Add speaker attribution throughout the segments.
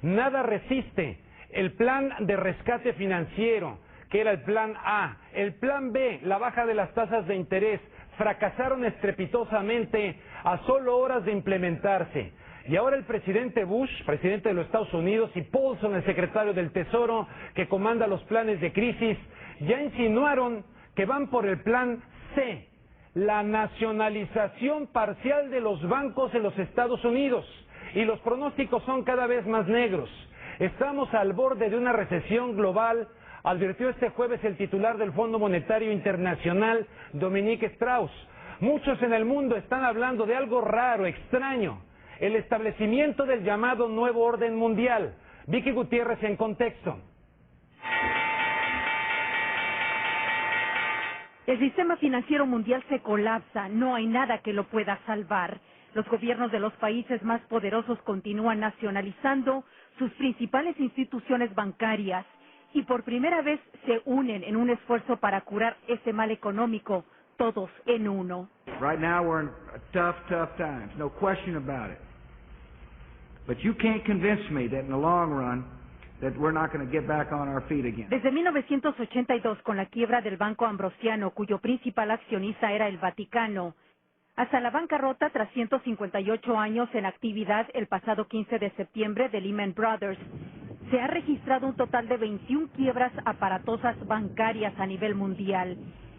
Speaker 1: Nada resiste el plan de rescate financiero, que era el plan A, el plan B, la baja de las tasas de interés, fracasaron estrepitosamente a solo horas de implementarse. Y ahora el presidente Bush, presidente de los Estados Unidos, y Paulson, el secretario del Tesoro, que comanda los planes de crisis, ya insinuaron que van por el plan C, la nacionalización parcial de los bancos en los Estados Unidos. Y los pronósticos son cada vez más negros. Estamos al borde de una recesión global, advirtió este jueves el titular del Fondo Monetario Internacional, Dominique Strauss. Muchos en el mundo están hablando de algo raro, extraño, el establecimiento del llamado nuevo orden mundial. Vicky Gutiérrez en contexto.
Speaker 2: El sistema financiero mundial se colapsa, no hay nada que lo pueda salvar. Los gobiernos de los países más poderosos continúan nacionalizando sus principales instituciones bancarias y por primera vez se unen en un esfuerzo para curar ese mal económico, todos en uno.
Speaker 3: Right now we're in tough times, no question about it. But you can't convince me that in the long run that we're not going to get back on our feet again.
Speaker 2: Desde 1982, con la quiebra del Banco Ambrosiano, cuyo principal accionista era el Vaticano, hasta la bancarrota tras 158 años en actividad el pasado 15 de septiembre de Lehman Brothers, se ha registrado un total de 21 quiebras aparatosas bancarias a nivel mundial.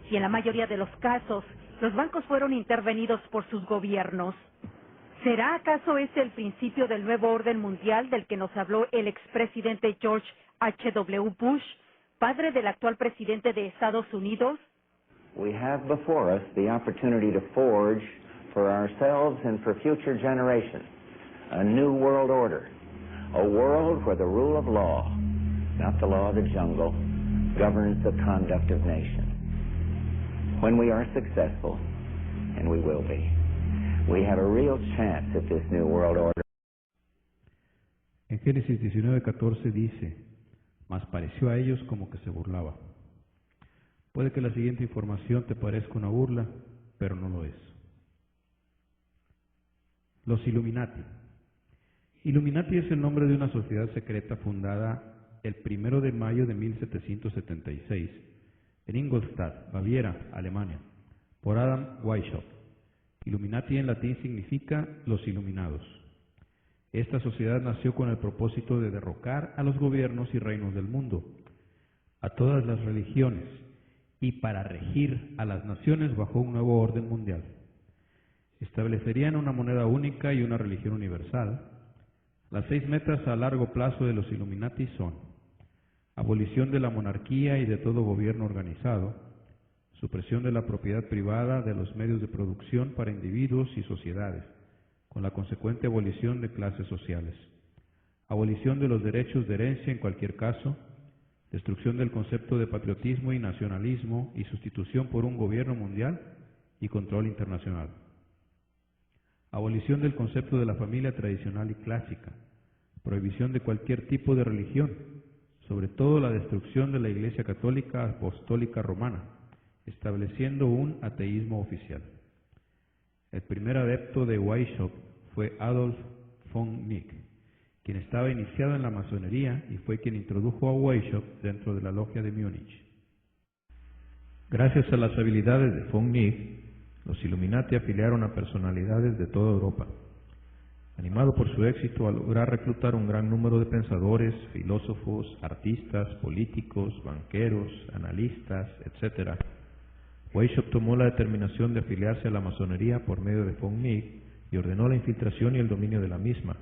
Speaker 2: Y en la mayoría de los casos, los bancos fueron intervenidos por sus gobiernos. ¿Será acaso ese el principio del nuevo orden mundial del que nos habló el expresidente George H.W. Bush, padre del actual presidente de Estados Unidos?
Speaker 4: We have before us the opportunity to forge for ourselves and for future generations a new world order, a world where the rule of law, not the law of the jungle, governs the conduct of nations. When we are successful, and we will be, we have a real chance at this new world order.
Speaker 5: En Génesis 19:14 dice, mas pareció a ellos como que se burlaba. Puede que la siguiente información te parezca una burla, pero no lo es. Los Illuminati. Illuminati es el nombre de una sociedad secreta fundada el 1 de mayo de 1776 en Ingolstadt, Baviera, Alemania, por Adam Weishaupt. Illuminati en latín significa los iluminados. Esta sociedad nació con el propósito de derrocar a los gobiernos y reinos del mundo, a todas las religiones, y para regir a las naciones bajo un nuevo orden mundial. Establecerían una moneda única y una religión universal. Las 6 metas a largo plazo de los Illuminati son: abolición de la monarquía y de todo gobierno organizado, supresión de la propiedad privada de los medios de producción para individuos y sociedades, con la consecuente abolición de clases sociales, abolición de los derechos de herencia en cualquier caso, destrucción del concepto de patriotismo y nacionalismo y sustitución por un gobierno mundial y control internacional. Abolición del concepto de la familia tradicional y clásica, prohibición de cualquier tipo de religión, sobre todo la destrucción de la Iglesia Católica Apostólica Romana, estableciendo un ateísmo oficial. El primer adepto de Weishaupt fue Adolf von Mieg, quien estaba iniciado en la masonería y fue quien introdujo a Weishaupt dentro de la logia de Múnich. Gracias a las habilidades de von Mieg, los Illuminati afiliaron a personalidades de toda Europa. Animado por su éxito al lograr reclutar un gran número de pensadores, filósofos, artistas, políticos, banqueros, analistas, etc., Weishaupt tomó la determinación de afiliarse a la masonería por medio de von Mieg y ordenó la infiltración y el dominio de la misma,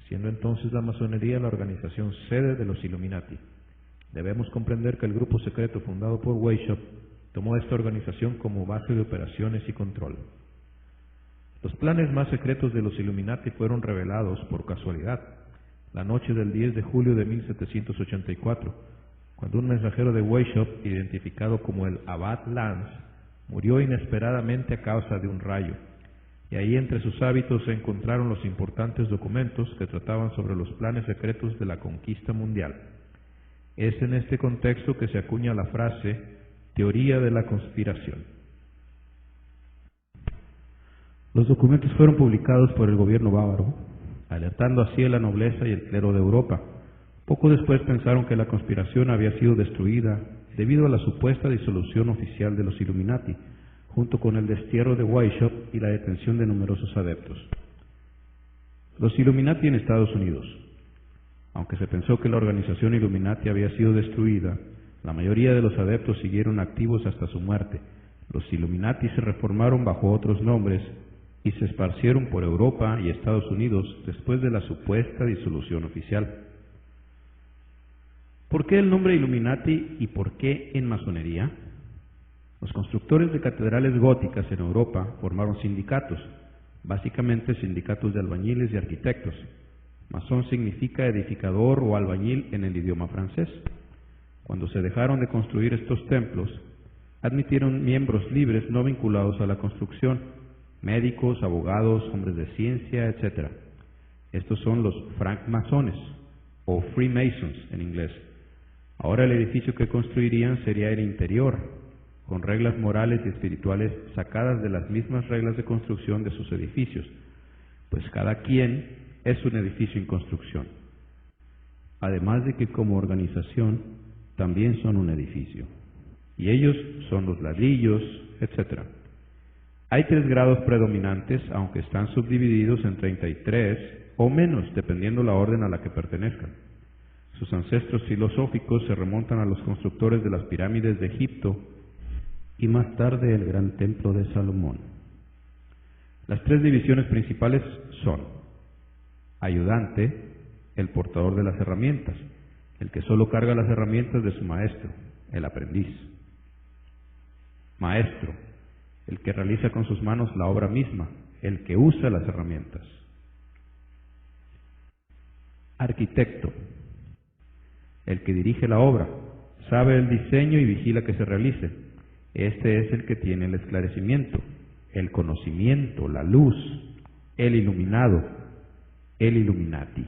Speaker 5: siendo entonces la masonería la organización sede de los Illuminati. Debemos comprender que el grupo secreto fundado por Weishaupt tomó esta organización como base de operaciones y control. Los planes más secretos de los Illuminati fueron revelados por casualidad, la noche del 10 de julio de 1784, cuando un mensajero de Weishaupt, identificado como el Abad Lanz, murió inesperadamente a causa de un rayo, y ahí entre sus hábitos se encontraron los importantes documentos que trataban sobre los planes secretos de la conquista mundial. Es en este contexto que se acuña la frase teoría de la conspiración. Los documentos fueron publicados por el gobierno bávaro alertando así a la nobleza y el clero de Europa. Poco después pensaron que la conspiración había sido destruida debido a la supuesta disolución oficial de los Illuminati, junto con el destierro de Weishaupt y la detención de numerosos adeptos. Los Illuminati en Estados Unidos. Aunque se pensó que la organización Illuminati había sido destruida, la mayoría de los adeptos siguieron activos hasta su muerte. Los Illuminati se reformaron bajo otros nombres y se esparcieron por Europa y Estados Unidos después de la supuesta disolución oficial. ¿Por qué el nombre Illuminati y por qué en masonería? Los constructores de catedrales góticas en Europa formaron sindicatos, básicamente sindicatos de albañiles y arquitectos. Masón significa edificador o albañil en el idioma francés. Cuando se dejaron de construir estos templos, admitieron miembros libres no vinculados a la construcción, médicos, abogados, hombres de ciencia, etc. Estos son los francmasones, o Freemasons en inglés. Ahora el edificio que construirían sería el interior, con reglas morales y espirituales sacadas de las mismas reglas de construcción de sus edificios, pues cada quien es un edificio en construcción. Además de que como organización también son un edificio, y ellos son los ladrillos, etc. Hay 3 grados predominantes, aunque están subdivididos en 33 o menos, dependiendo la orden a la que pertenezcan. Sus ancestros filosóficos se remontan a los constructores de las pirámides de Egipto y más tarde el gran templo de Salomón. Las 3 divisiones principales son: ayudante, el portador de las herramientas, el que solo carga las herramientas de su maestro, el aprendiz; maestro, el que realiza con sus manos la obra misma, el que usa las herramientas; arquitecto, el que dirige la obra, sabe el diseño y vigila que se realice. Este es el que tiene el esclarecimiento, el conocimiento, la luz, el iluminado, el Illuminati.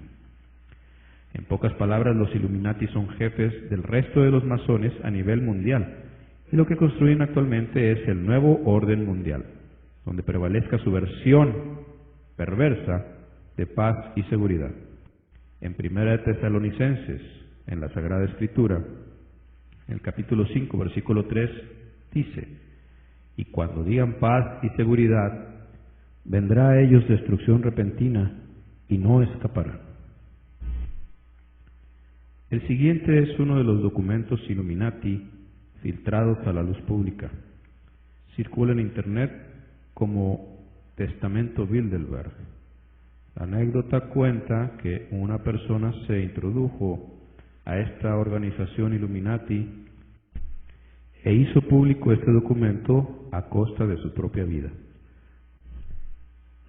Speaker 5: En pocas palabras, los Illuminati son jefes del resto de los masones a nivel mundial, y lo que construyen actualmente es el nuevo orden mundial, donde prevalezca su versión perversa de paz y seguridad. En 1 Tesalonicenses, en la Sagrada Escritura, en el capítulo 5, versículo 3, dice: y cuando digan paz y seguridad, vendrá a ellos destrucción repentina y no escaparán. El siguiente es uno de los documentos Illuminati filtrados a la luz pública. Circula en Internet como Testamento Bilderberg. La anécdota cuenta que una persona se introdujo a esta organización Illuminati e hizo público este documento a costa de su propia vida.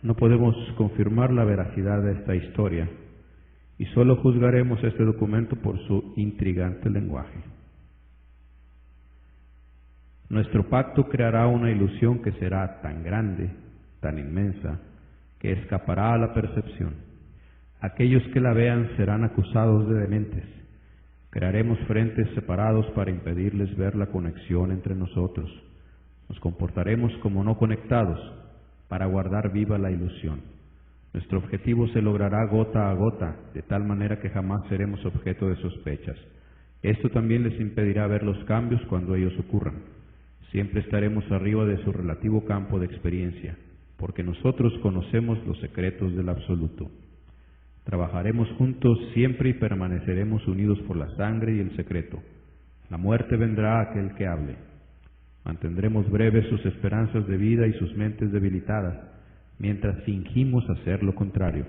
Speaker 5: No podemos confirmar la veracidad de esta historia y solo juzgaremos este documento por su intrigante lenguaje. Nuestro pacto creará una ilusión que será tan grande, tan inmensa, que escapará a la percepción. Aquellos que la vean serán acusados de dementes. Crearemos frentes separados para impedirles ver la conexión entre nosotros. Nos comportaremos como no conectados para guardar viva la ilusión. Nuestro objetivo se logrará gota a gota, de tal manera que jamás seremos objeto de sospechas. Esto también les impedirá ver los cambios cuando ellos ocurran. Siempre estaremos arriba de su relativo campo de experiencia, porque nosotros conocemos los secretos del absoluto. Trabajaremos juntos siempre y permaneceremos unidos por la sangre y el secreto. La muerte vendrá a aquel que hable. Mantendremos breves sus esperanzas de vida y sus mentes debilitadas, mientras fingimos hacer lo contrario.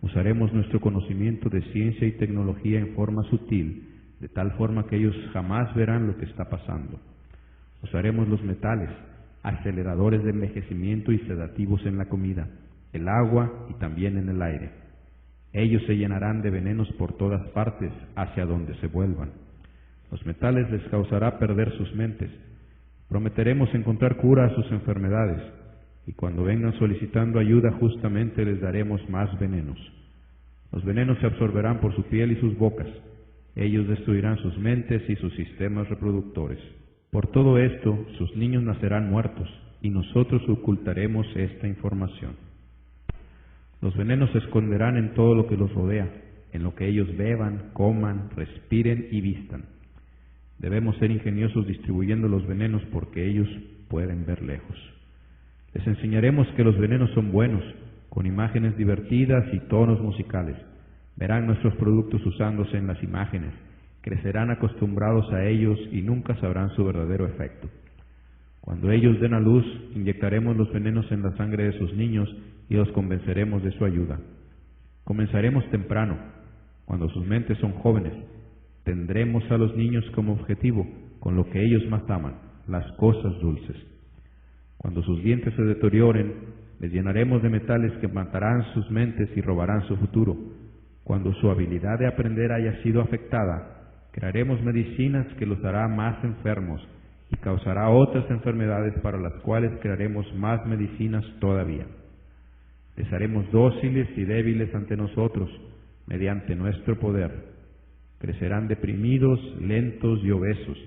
Speaker 5: Usaremos nuestro conocimiento de ciencia y tecnología en forma sutil, de tal forma que ellos jamás verán lo que está pasando. Usaremos los metales, aceleradores de envejecimiento y sedativos en la comida, el agua y también en el aire. Ellos se llenarán de venenos por todas partes hacia donde se vuelvan. Los metales les causará perder sus mentes. Prometeremos encontrar cura a sus enfermedades, y cuando vengan solicitando ayuda justamente les daremos más venenos. Los venenos se absorberán por su piel y sus bocas. Ellos destruirán sus mentes y sus sistemas reproductores. Por todo esto, sus niños nacerán muertos, y nosotros ocultaremos esta información. Los venenos se esconderán en todo lo que los rodea, en lo que ellos beban, coman, respiren y vistan. Debemos ser ingeniosos distribuyendo los venenos porque ellos pueden ver lejos. Les enseñaremos que los venenos son buenos, con imágenes divertidas y tonos musicales. Verán nuestros productos usándose en las imágenes, crecerán acostumbrados a ellos y nunca sabrán su verdadero efecto. Cuando ellos den a luz, inyectaremos los venenos en la sangre de sus niños y los convenceremos de su ayuda. Comenzaremos temprano, cuando sus mentes son jóvenes. Tendremos a los niños como objetivo, con lo que ellos más aman, las cosas dulces. Cuando sus dientes se deterioren, les llenaremos de metales que matarán sus mentes y robarán su futuro. Cuando su habilidad de aprender haya sido afectada, crearemos medicinas que los hará más enfermos y causará otras enfermedades para las cuales crearemos más medicinas todavía. Les haremos dóciles y débiles ante nosotros, mediante nuestro poder. Crecerán deprimidos, lentos y obesos,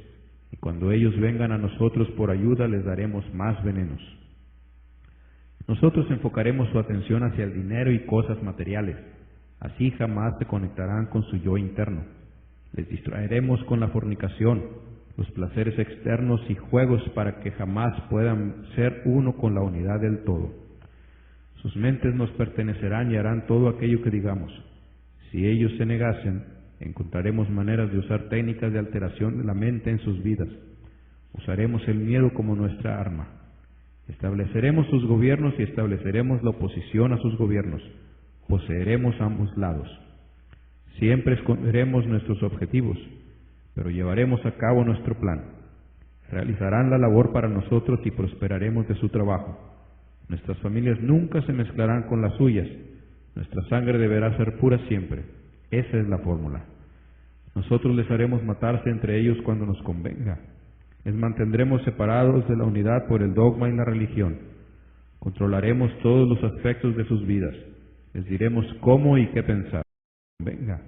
Speaker 5: y cuando ellos vengan a nosotros por ayuda les daremos más venenos. Nosotros enfocaremos su atención hacia el dinero y cosas materiales, así jamás se conectarán con su yo interno. Les distraeremos con la fornicación, los placeres externos y juegos para que jamás puedan ser uno con la unidad del todo. Sus mentes nos pertenecerán y harán todo aquello que digamos. Si ellos se negasen, encontraremos maneras de usar técnicas de alteración de la mente en sus vidas. Usaremos el miedo como nuestra arma. Estableceremos sus gobiernos y estableceremos la oposición a sus gobiernos. Poseeremos ambos lados. Siempre esconderemos nuestros objetivos, pero llevaremos a cabo nuestro plan. Realizarán la labor para nosotros y prosperaremos de su trabajo. Nuestras familias nunca se mezclarán con las suyas. Nuestra sangre deberá ser pura siempre. Esa es la fórmula. Nosotros les haremos matarse entre ellos cuando nos convenga. Les mantendremos separados de la unidad por el dogma y la religión. Controlaremos todos los aspectos de sus vidas. Les diremos cómo y qué pensar. Venga.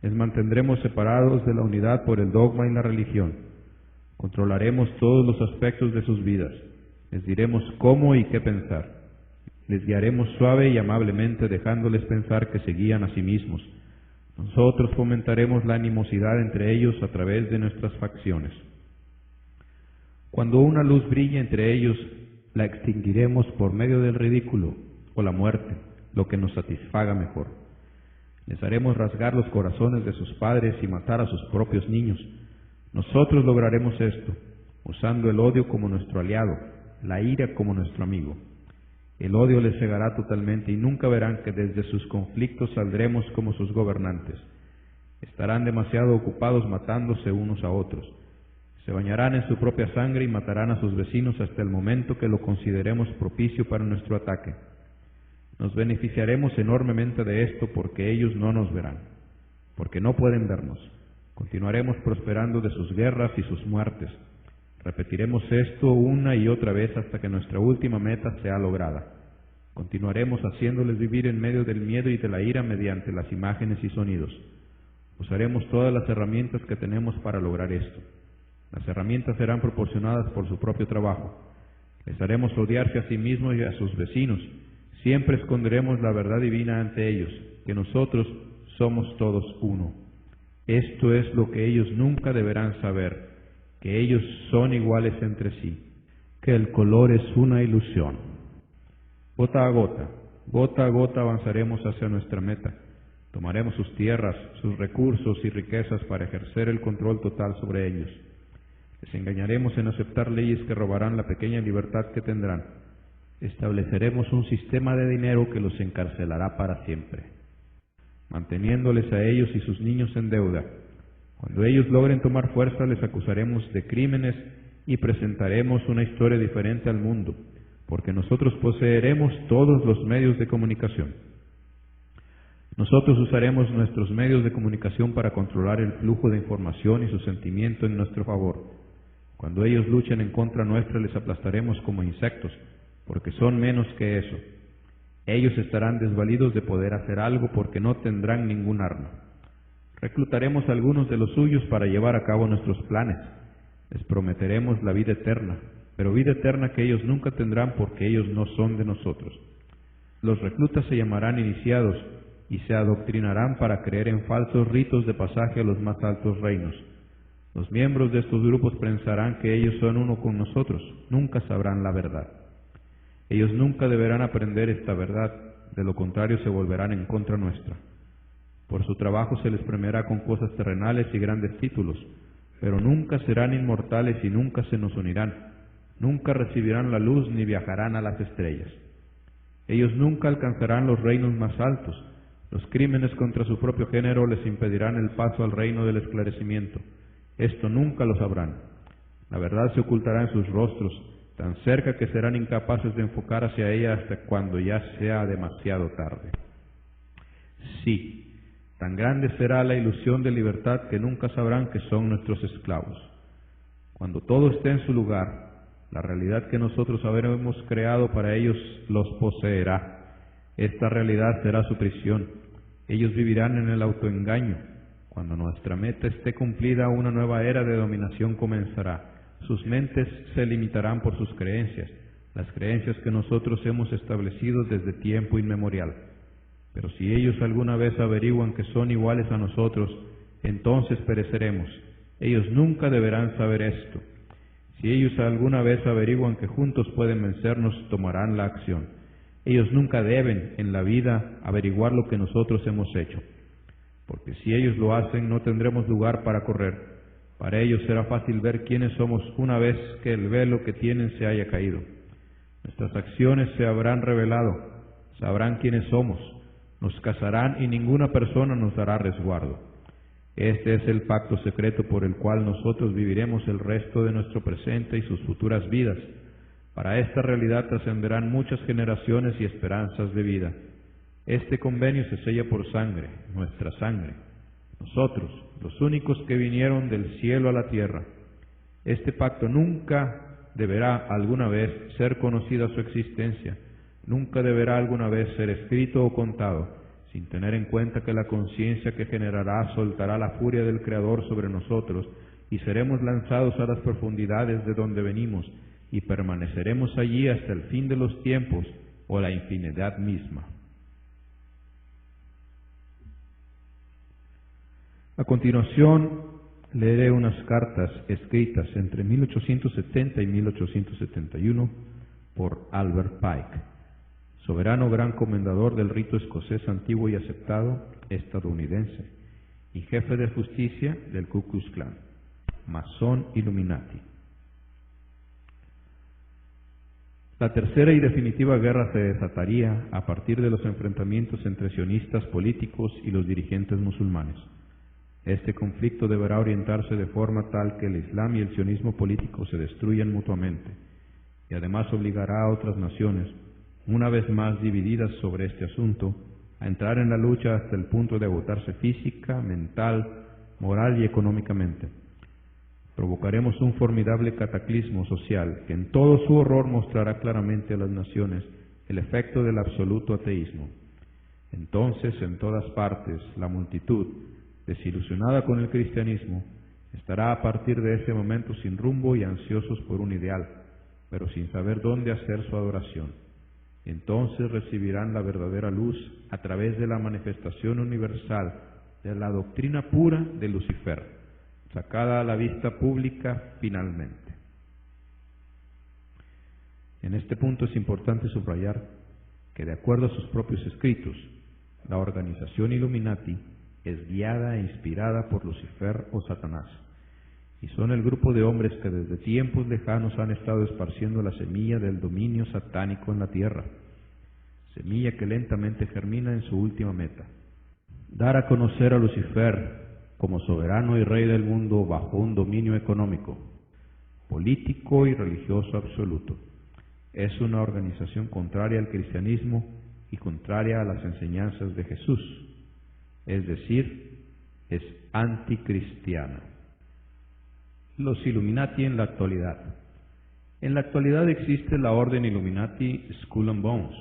Speaker 5: Les mantendremos separados de la unidad por el dogma y la religión. Controlaremos todos los aspectos de sus vidas. Les diremos cómo y qué pensar. Les guiaremos suave y amablemente, dejándoles pensar que se guían a sí mismos. Nosotros fomentaremos la animosidad entre ellos a través de nuestras facciones. Cuando una luz brille entre ellos, la extinguiremos por medio del ridículo o la muerte, lo que nos satisfaga mejor. Les haremos rasgar los corazones de sus padres y matar a sus propios niños. Nosotros lograremos esto, usando el odio como nuestro aliado, la ira como nuestro amigo. El odio les cegará totalmente y nunca verán que desde sus conflictos saldremos como sus gobernantes. Estarán demasiado ocupados matándose unos a otros. Se bañarán en su propia sangre y matarán a sus vecinos hasta el momento que lo consideremos propicio para nuestro ataque. Nos beneficiaremos enormemente de esto porque ellos no nos verán, porque no pueden vernos. Continuaremos prosperando de sus guerras y sus muertes. Repetiremos esto una y otra vez hasta que nuestra última meta sea lograda. Continuaremos haciéndoles vivir en medio del miedo y de la ira mediante las imágenes y sonidos. Usaremos todas las herramientas que tenemos para lograr esto. Las herramientas serán proporcionadas por su propio trabajo. Les haremos odiarse a sí mismos y a sus vecinos. Siempre esconderemos la verdad divina ante ellos, que nosotros somos todos uno. Esto es lo que ellos nunca deberán saber, que ellos son iguales entre sí, que el color es una ilusión. Gota a gota avanzaremos hacia nuestra meta. Tomaremos sus tierras, sus recursos y riquezas para ejercer el control total sobre ellos. Les engañaremos en aceptar leyes que robarán la pequeña libertad que tendrán. Estableceremos un sistema de dinero que los encarcelará para siempre, manteniéndoles a ellos y sus niños en deuda. Cuando ellos logren tomar fuerza, les acusaremos de crímenes y presentaremos una historia diferente al mundo, porque nosotros poseeremos todos los medios de comunicación. Nosotros usaremos nuestros medios de comunicación para controlar el flujo de información y su sentimiento en nuestro favor. Cuando ellos luchen en contra nuestra, les aplastaremos como insectos, porque son menos que eso. Ellos estarán desvalidos de poder hacer algo porque no tendrán ningún arma. Reclutaremos a algunos de los suyos para llevar a cabo nuestros planes. Les prometeremos la vida eterna, pero vida eterna que ellos nunca tendrán porque ellos no son de nosotros. Los reclutas se llamarán iniciados y se adoctrinarán para creer en falsos ritos de pasaje a los más altos reinos. Los miembros de estos grupos pensarán que ellos son uno con nosotros, nunca sabrán la verdad. Ellos nunca deberán aprender esta verdad, de lo contrario se volverán en contra nuestra. Por su trabajo se les premiará con cosas terrenales y grandes títulos, pero nunca serán inmortales y nunca se nos unirán, nunca recibirán la luz ni viajarán a las estrellas. Ellos nunca alcanzarán los reinos más altos, los crímenes contra su propio género les impedirán el paso al reino del esclarecimiento. Esto nunca lo sabrán. La verdad se ocultará en sus rostros, tan cerca que serán incapaces de enfocar hacia ella hasta cuando ya sea demasiado tarde. Sí, tan grande será la ilusión de libertad que nunca sabrán que son nuestros esclavos. Cuando todo esté en su lugar, la realidad que nosotros habremos creado para ellos los poseerá. Esta realidad será su prisión. Ellos vivirán en el autoengaño. Cuando nuestra meta esté cumplida, una nueva era de dominación comenzará. Sus mentes se limitarán por sus creencias, las creencias que nosotros hemos establecido desde tiempo inmemorial. Pero si ellos alguna vez averiguan que son iguales a nosotros, entonces pereceremos. Ellos nunca deberán saber esto. Si ellos alguna vez averiguan que juntos pueden vencernos, tomarán la acción. Ellos nunca deben, en la vida, averiguar lo que nosotros hemos hecho. Porque si ellos lo hacen, no tendremos lugar para correr. Para ellos será fácil ver quiénes somos una vez que el velo que tienen se haya caído. Nuestras acciones se habrán revelado, sabrán quiénes somos, nos cazarán y ninguna persona nos dará resguardo. Este es el pacto secreto por el cual nosotros viviremos el resto de nuestro presente y sus futuras vidas. Para esta realidad trascenderán muchas generaciones y esperanzas de vida. Este convenio se sella por sangre, nuestra sangre. Nosotros, los únicos que vinieron del cielo a la tierra. Este pacto nunca deberá alguna vez ser conocida su existencia, nunca deberá alguna vez ser escrito o contado, sin tener en cuenta que la conciencia que generará soltará la furia del Creador sobre nosotros y seremos lanzados a las profundidades de donde venimos y permaneceremos allí hasta el fin de los tiempos o la infinidad misma. A continuación, leeré unas cartas escritas entre 1870 y 1871 por Albert Pike, soberano gran comendador del rito escocés antiguo y aceptado estadounidense, y jefe de justicia del Ku Klux Klan, masón Illuminati. La tercera y definitiva guerra se desataría a partir de los enfrentamientos entre sionistas políticos y los dirigentes musulmanes. Este conflicto deberá orientarse de forma tal que el Islam y el sionismo político se destruyan mutuamente, y además obligará a otras naciones, una vez más divididas sobre este asunto, a entrar en la lucha hasta el punto de agotarse física, mental, moral y económicamente. Provocaremos un formidable cataclismo social que en todo su horror mostrará claramente a las naciones el efecto del absoluto ateísmo. Entonces, en todas partes, la multitud, desilusionada con el cristianismo, estará a partir de ese momento sin rumbo y ansiosos por un ideal, pero sin saber dónde hacer su adoración. Entonces recibirán la verdadera luz a través de la manifestación universal de la doctrina pura de Lucifer, sacada a la vista pública finalmente. En este punto es importante subrayar que, de acuerdo a sus propios escritos, la organización Illuminati es guiada e inspirada por Lucifer o Satanás, y son el grupo de hombres que desde tiempos lejanos han estado esparciendo la semilla del dominio satánico en la tierra, semilla que lentamente germina en su última meta: dar a conocer a Lucifer como soberano y rey del mundo bajo un dominio económico, político y religioso absoluto. Es una organización contraria al cristianismo y contraria a las enseñanzas de Jesús, es decir, es anticristiana. Los Illuminati en la actualidad. En la actualidad existe la Orden Illuminati Skull and Bones,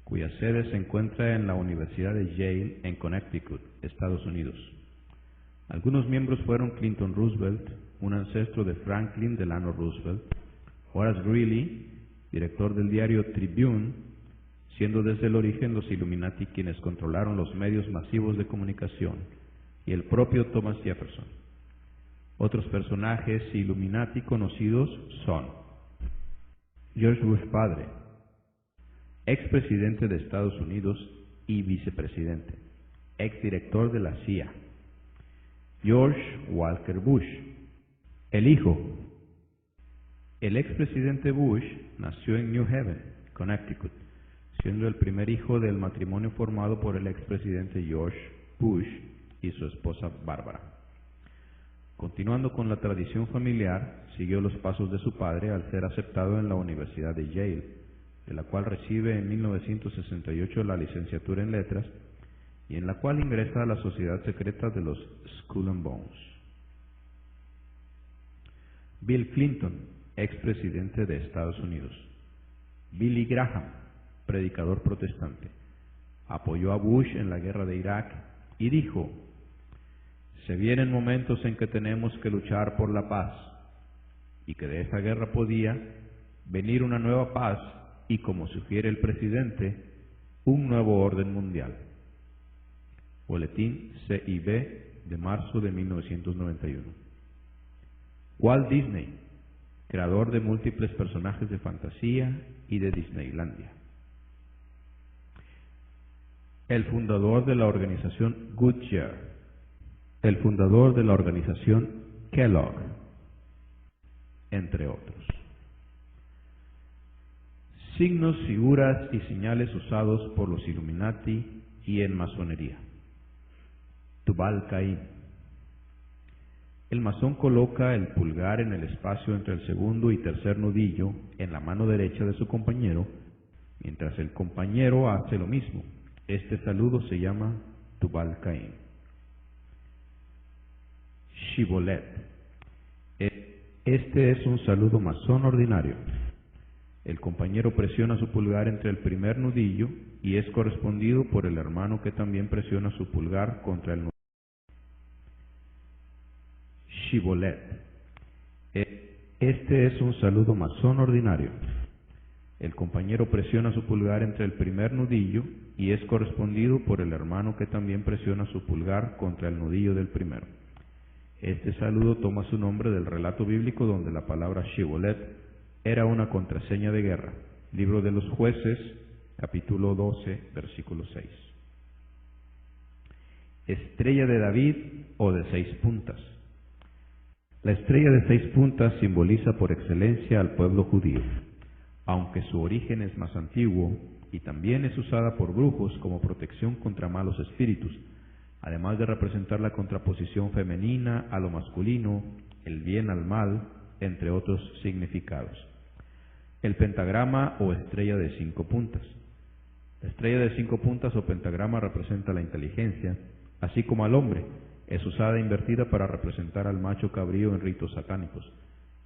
Speaker 5: cuya sede se encuentra en la Universidad de Yale en Connecticut, Estados Unidos. Algunos miembros fueron Clinton Roosevelt, un ancestro de Franklin Delano Roosevelt, Horace Greeley, director del diario Tribune, siendo desde el origen los Illuminati quienes controlaron los medios masivos de comunicación y el propio Thomas Jefferson. Otros personajes Illuminati conocidos son George Bush padre, expresidente de Estados Unidos y vicepresidente, exdirector de la CIA. George Walker Bush, el hijo. El expresidente Bush nació en New Haven, Connecticut, siendo el primer hijo del matrimonio formado por el expresidente George Bush y su esposa Barbara. Continuando con la tradición familiar, siguió los pasos de su padre al ser aceptado en la Universidad de Yale, de la cual recibe en 1968 la licenciatura en letras y en la cual ingresa a la sociedad secreta de los Skull and Bones. Bill Clinton, expresidente de Estados Unidos. Billy Graham, predicador protestante, apoyó a Bush en la guerra de Irak y dijo: se vienen momentos en que tenemos que luchar por la paz, y que de esa guerra podía venir una nueva paz y, como sugiere el presidente, un nuevo orden mundial. Boletín CIB de marzo de 1991. Walt Disney, creador de múltiples personajes de fantasía y de Disneylandia. El fundador de la organización Goodyear. El fundador de la organización Kellogg, entre otros. Signos, figuras y señales usados por los Illuminati y en masonería. Tubal Caín. El masón coloca el pulgar en el espacio entre el segundo y tercer nudillo en la mano derecha de su compañero, mientras el compañero hace lo mismo. Este saludo se llama Tubal Caín. Shibboleth. Este es un saludo masón ordinario. El compañero presiona su pulgar entre el primer nudillo y es correspondido por el hermano que también presiona su pulgar contra el nudillo. Shibboleth. Este es un saludo masón ordinario. El compañero presiona su pulgar entre el primer nudillo y es correspondido por el hermano que también presiona su pulgar contra el nudillo del primero. Este saludo toma su nombre del relato bíblico donde la palabra Shibboleth era una contraseña de guerra. Libro de los Jueces, capítulo 12, versículo 6. Estrella de David o de 6 puntas. La estrella de 6 puntas simboliza por excelencia al pueblo judío, aunque su origen es más antiguo y también es usada por brujos como protección contra malos espíritus, además de representar la contraposición femenina a lo masculino, el bien al mal, entre otros significados. El pentagrama o estrella de 5 puntas. La estrella de 5 puntas o pentagrama representa la inteligencia, así como al hombre. Es usada invertida para representar al macho cabrío en ritos satánicos.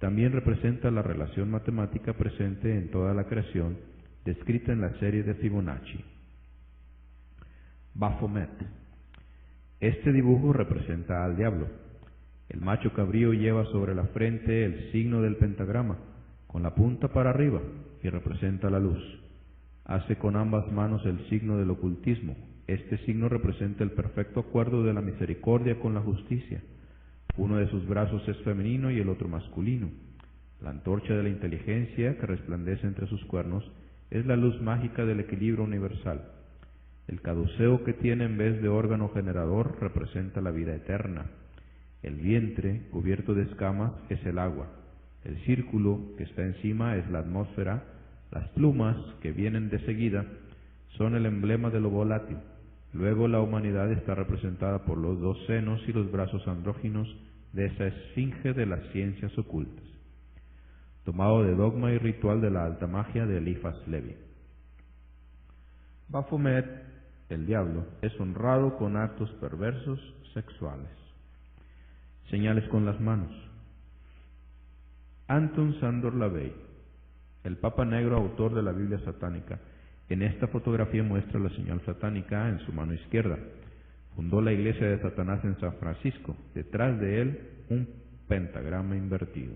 Speaker 5: También representa la relación matemática presente en toda la creación, descrita en la serie de Fibonacci. Baphomet. Este dibujo representa al diablo. El macho cabrío lleva sobre la frente el signo del pentagrama, con la punta para arriba, y representa la luz. Hace con ambas manos el signo del ocultismo. Este signo representa el perfecto acuerdo de la misericordia con la justicia. Uno de sus brazos es femenino y el otro masculino. La antorcha de la inteligencia que resplandece entre sus cuernos es la luz mágica del equilibrio universal. El caduceo que tiene en vez de órgano generador representa la vida eterna. El vientre, cubierto de escamas, es el agua. El círculo que está encima es la atmósfera. Las plumas, que vienen de seguida, son el emblema de lo volátil. Luego la humanidad está representada por los 2 senos y los brazos andróginos de esa esfinge de las ciencias ocultas. Tomado de dogma y ritual de la alta magia de Eliphas Levi. Baphomet, el diablo, es honrado con actos perversos sexuales. Señales con las manos. Anton Sandor Lavey, el Papa Negro, autor de la Biblia satánica. En esta fotografía muestra la señal satánica en su mano izquierda. Fundó la iglesia de Satanás en San Francisco. Detrás de él, un pentagrama invertido.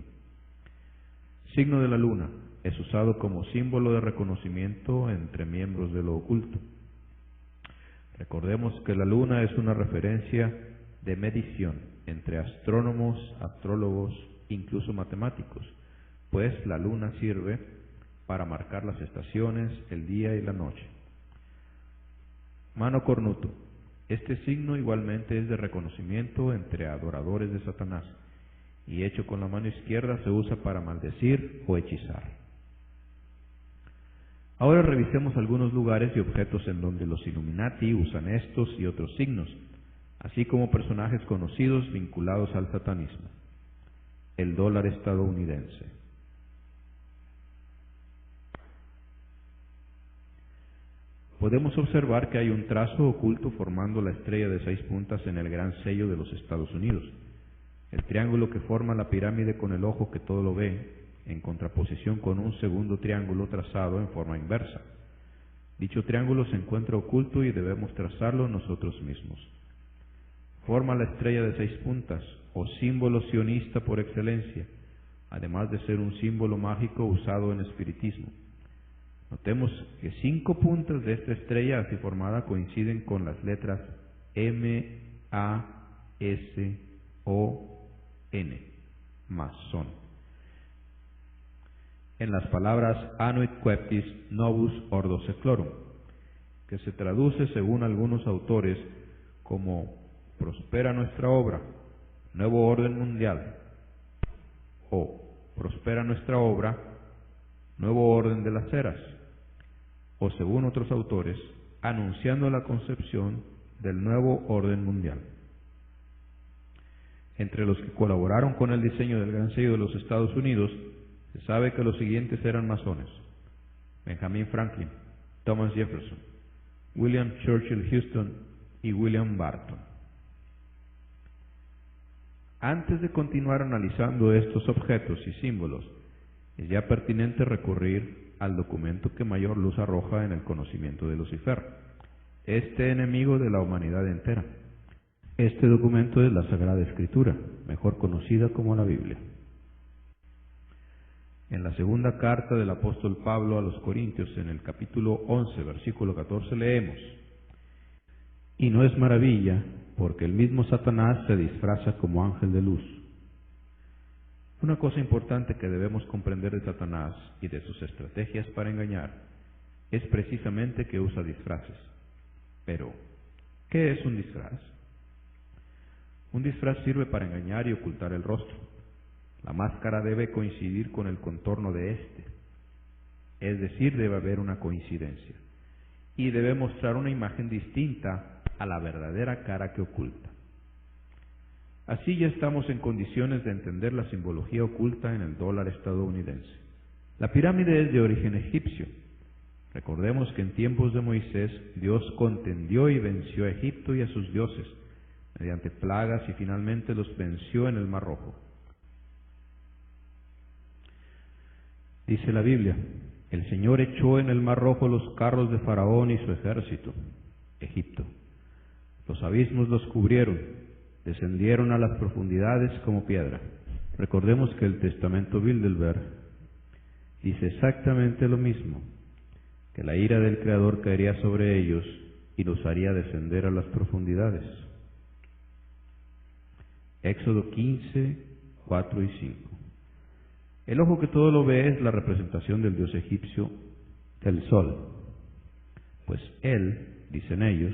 Speaker 5: signo de la luna, es usado como símbolo de reconocimiento entre miembros de lo oculto. Recordemos que la luna es una referencia de medición entre astrónomos, astrólogos, incluso matemáticos, pues la luna sirve para marcar las estaciones, el día y la noche. Mano cornuto. Este signo igualmente es de reconocimiento entre adoradores de Satanás, y hecho con la mano izquierda se usa para maldecir o hechizar. Ahora revisemos algunos lugares y objetos en donde los Illuminati usan estos y otros signos, así como personajes conocidos vinculados al satanismo. El dólar estadounidense. Podemos observar que hay un trazo oculto formando la estrella de 6 puntas en el gran sello de los Estados Unidos. El triángulo que forma la pirámide con el ojo que todo lo ve, en contraposición con un segundo triángulo trazado en forma inversa. Dicho triángulo se encuentra oculto y debemos trazarlo nosotros mismos. Forma la estrella de 6 puntas, o símbolo sionista por excelencia, además de ser un símbolo mágico usado en espiritismo. Notemos que 5 puntas de esta estrella así formada coinciden con las letras M, A, S, O, N, masón. En las palabras Annuit Coeptis Novus Ordo Seclorum, que se traduce según algunos autores como prospera nuestra obra, nuevo orden mundial, o prospera nuestra obra, nuevo orden de las eras, o según otros autores, anunciando la concepción del nuevo orden mundial. Entre los que colaboraron con el diseño del gran sello de los Estados Unidos, se sabe que los siguientes eran masones: Benjamin Franklin, Thomas Jefferson, William Churchill Houston y William Barton. Antes de continuar analizando estos objetos y símbolos, es ya pertinente recurrir al documento que mayor luz arroja en el conocimiento de Lucifer, este enemigo de la humanidad entera. Este documento es la Sagrada Escritura, mejor conocida como la Biblia. En la segunda carta del apóstol Pablo a los Corintios, en el capítulo 11, versículo 14, leemos: Y no es maravilla, porque el mismo Satanás se disfraza como ángel de luz. Una cosa importante que debemos comprender de Satanás y de sus estrategias para engañar es precisamente que usa disfraces. Pero, ¿qué es un disfraz? Un disfraz sirve para engañar y ocultar el rostro. La máscara debe coincidir con el contorno de éste, es decir, debe haber una coincidencia, y debe mostrar una imagen distinta a la verdadera cara que oculta. Así ya estamos en condiciones de entender la simbología oculta en el dólar estadounidense. La pirámide es de origen egipcio. Recordemos que en tiempos de Moisés, Dios contendió y venció a Egipto y a sus dioses, mediante plagas, y finalmente los venció en el Mar Rojo. Dice la Biblia: el Señor echó en el Mar Rojo los carros de Faraón y su ejército, Egipto. Los abismos los cubrieron, descendieron a las profundidades como piedra. Recordemos que el Testamento Bilderberg dice exactamente lo mismo, que la ira del Creador caería sobre ellos y los haría descender a las profundidades. Éxodo 15, 4 y 5. El ojo que todo lo ve es la representación del dios egipcio, el sol, pues él, dicen ellos,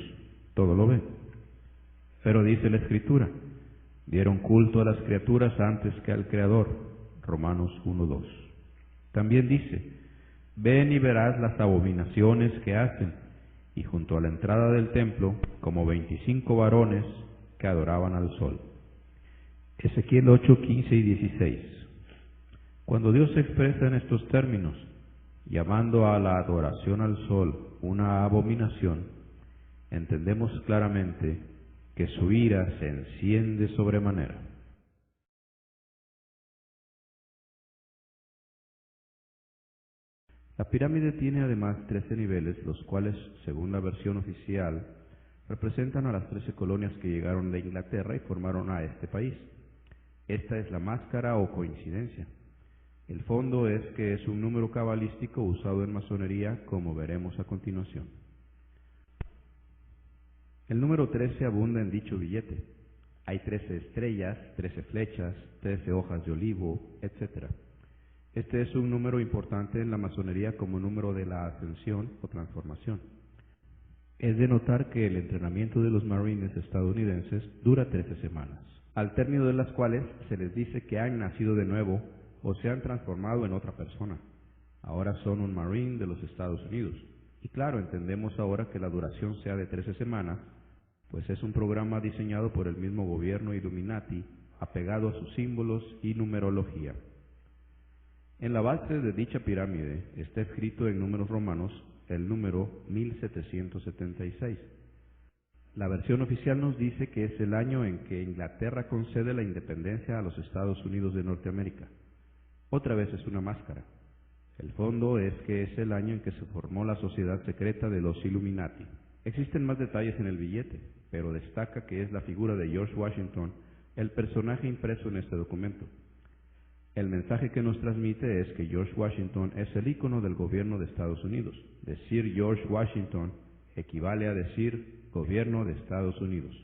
Speaker 5: todo lo ve. Pero dice la Escritura: dieron culto a las criaturas antes que al Creador, Romanos 1:2. También dice: ven y verás las abominaciones que hacen, y junto a la entrada del templo, como 25 varones que adoraban al sol. Ezequiel 8, 15 y 16. Cuando Dios se expresa en estos términos, llamando a la adoración al sol una abominación, entendemos claramente que su ira se enciende sobremanera. La pirámide tiene además 13 niveles, los cuales, según la versión oficial, representan a las 13 colonias que llegaron de Inglaterra y formaron a este país. Esta es la máscara o coincidencia. El fondo es que es un número cabalístico usado en masonería, como veremos a continuación. El número 13 abunda en dicho billete. Hay 13 estrellas, 13 flechas, 13 hojas de olivo, etc. Este es un número importante en la masonería como número de la ascensión o transformación. Es de notar que el entrenamiento de los marines estadounidenses dura 13 semanas, al término de las cuales se les dice que han nacido de nuevo o se han transformado en otra persona. Ahora son un marine de los Estados Unidos. Y claro, entendemos ahora que la duración sea de 13 semanas, pues es un programa diseñado por el mismo gobierno Illuminati, apegado a sus símbolos y numerología. En la base de dicha pirámide está escrito en números romanos el número 1776. La versión oficial nos dice que es el año en que Inglaterra concede la independencia a los Estados Unidos de Norteamérica. Otra vez es una máscara. El fondo es que es el año en que se formó la sociedad secreta de los Illuminati. Existen más detalles en el billete, pero destaca que es la figura de George Washington el personaje impreso en este documento. El mensaje que nos transmite es que George Washington es el ícono del gobierno de Estados Unidos. Decir George Washington equivale a decir gobierno de Estados Unidos.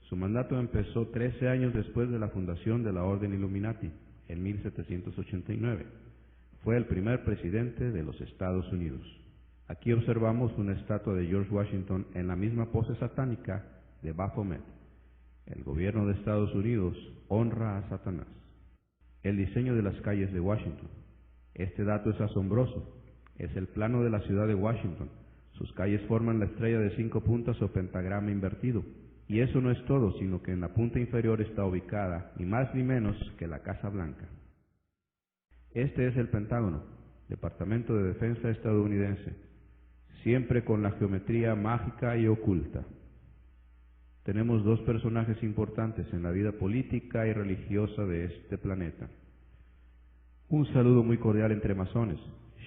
Speaker 5: Su mandato empezó 13 años después de la fundación de la Orden Illuminati, en 1789. Fue el primer presidente de los Estados Unidos. Aquí observamos una estatua de George Washington en la misma pose satánica de Baphomet. El gobierno de Estados Unidos honra a Satanás. El diseño de las calles de Washington. Este dato es asombroso. Es el plano de la ciudad de Washington. Sus calles forman la estrella de 5 puntas o pentagrama invertido. Y eso no es todo, sino que en la punta inferior está ubicada, ni más ni menos que la Casa Blanca. Este es el Pentágono, Departamento de Defensa estadounidense, siempre con la geometría mágica y oculta. Tenemos dos personajes importantes en la vida política y religiosa de este planeta. Un saludo muy cordial entre masones,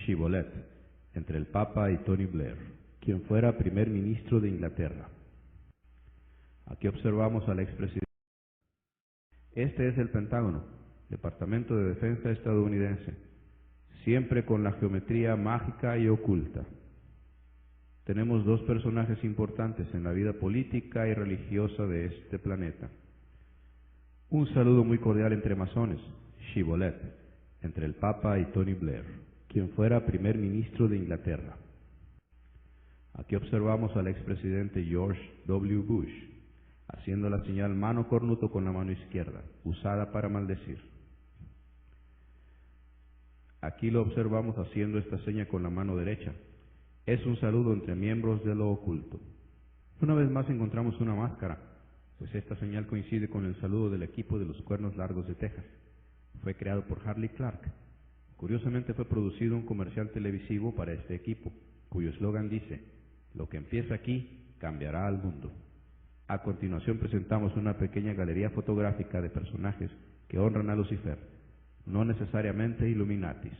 Speaker 5: Shibboleth, entre el Papa y Tony Blair, quien fuera primer ministro de Inglaterra. Aquí observamos al expresidente. Este es el Pentágono, Departamento de Defensa estadounidense, siempre con la geometría mágica y oculta. Tenemos dos personajes importantes en la vida política y religiosa de este planeta. Un saludo muy cordial entre masones, Shibboleth, entre el Papa y Tony Blair, quien fuera primer ministro de Inglaterra. Aquí observamos al expresidente George W. Bush, haciendo la señal mano cornuto con la mano izquierda, usada para maldecir. Aquí lo observamos haciendo esta seña con la mano derecha. Es un saludo entre miembros de lo oculto. Una vez más encontramos una máscara, pues esta señal coincide con el saludo del equipo de los Cuernos Largos de Texas. Fue creado por Harley Clark. Curiosamente fue producido un comercial televisivo para este equipo, cuyo eslogan dice: "Lo que empieza aquí cambiará al mundo". A continuación presentamos una pequeña galería fotográfica de personajes que honran a Lucifer, no necesariamente Illuminatis.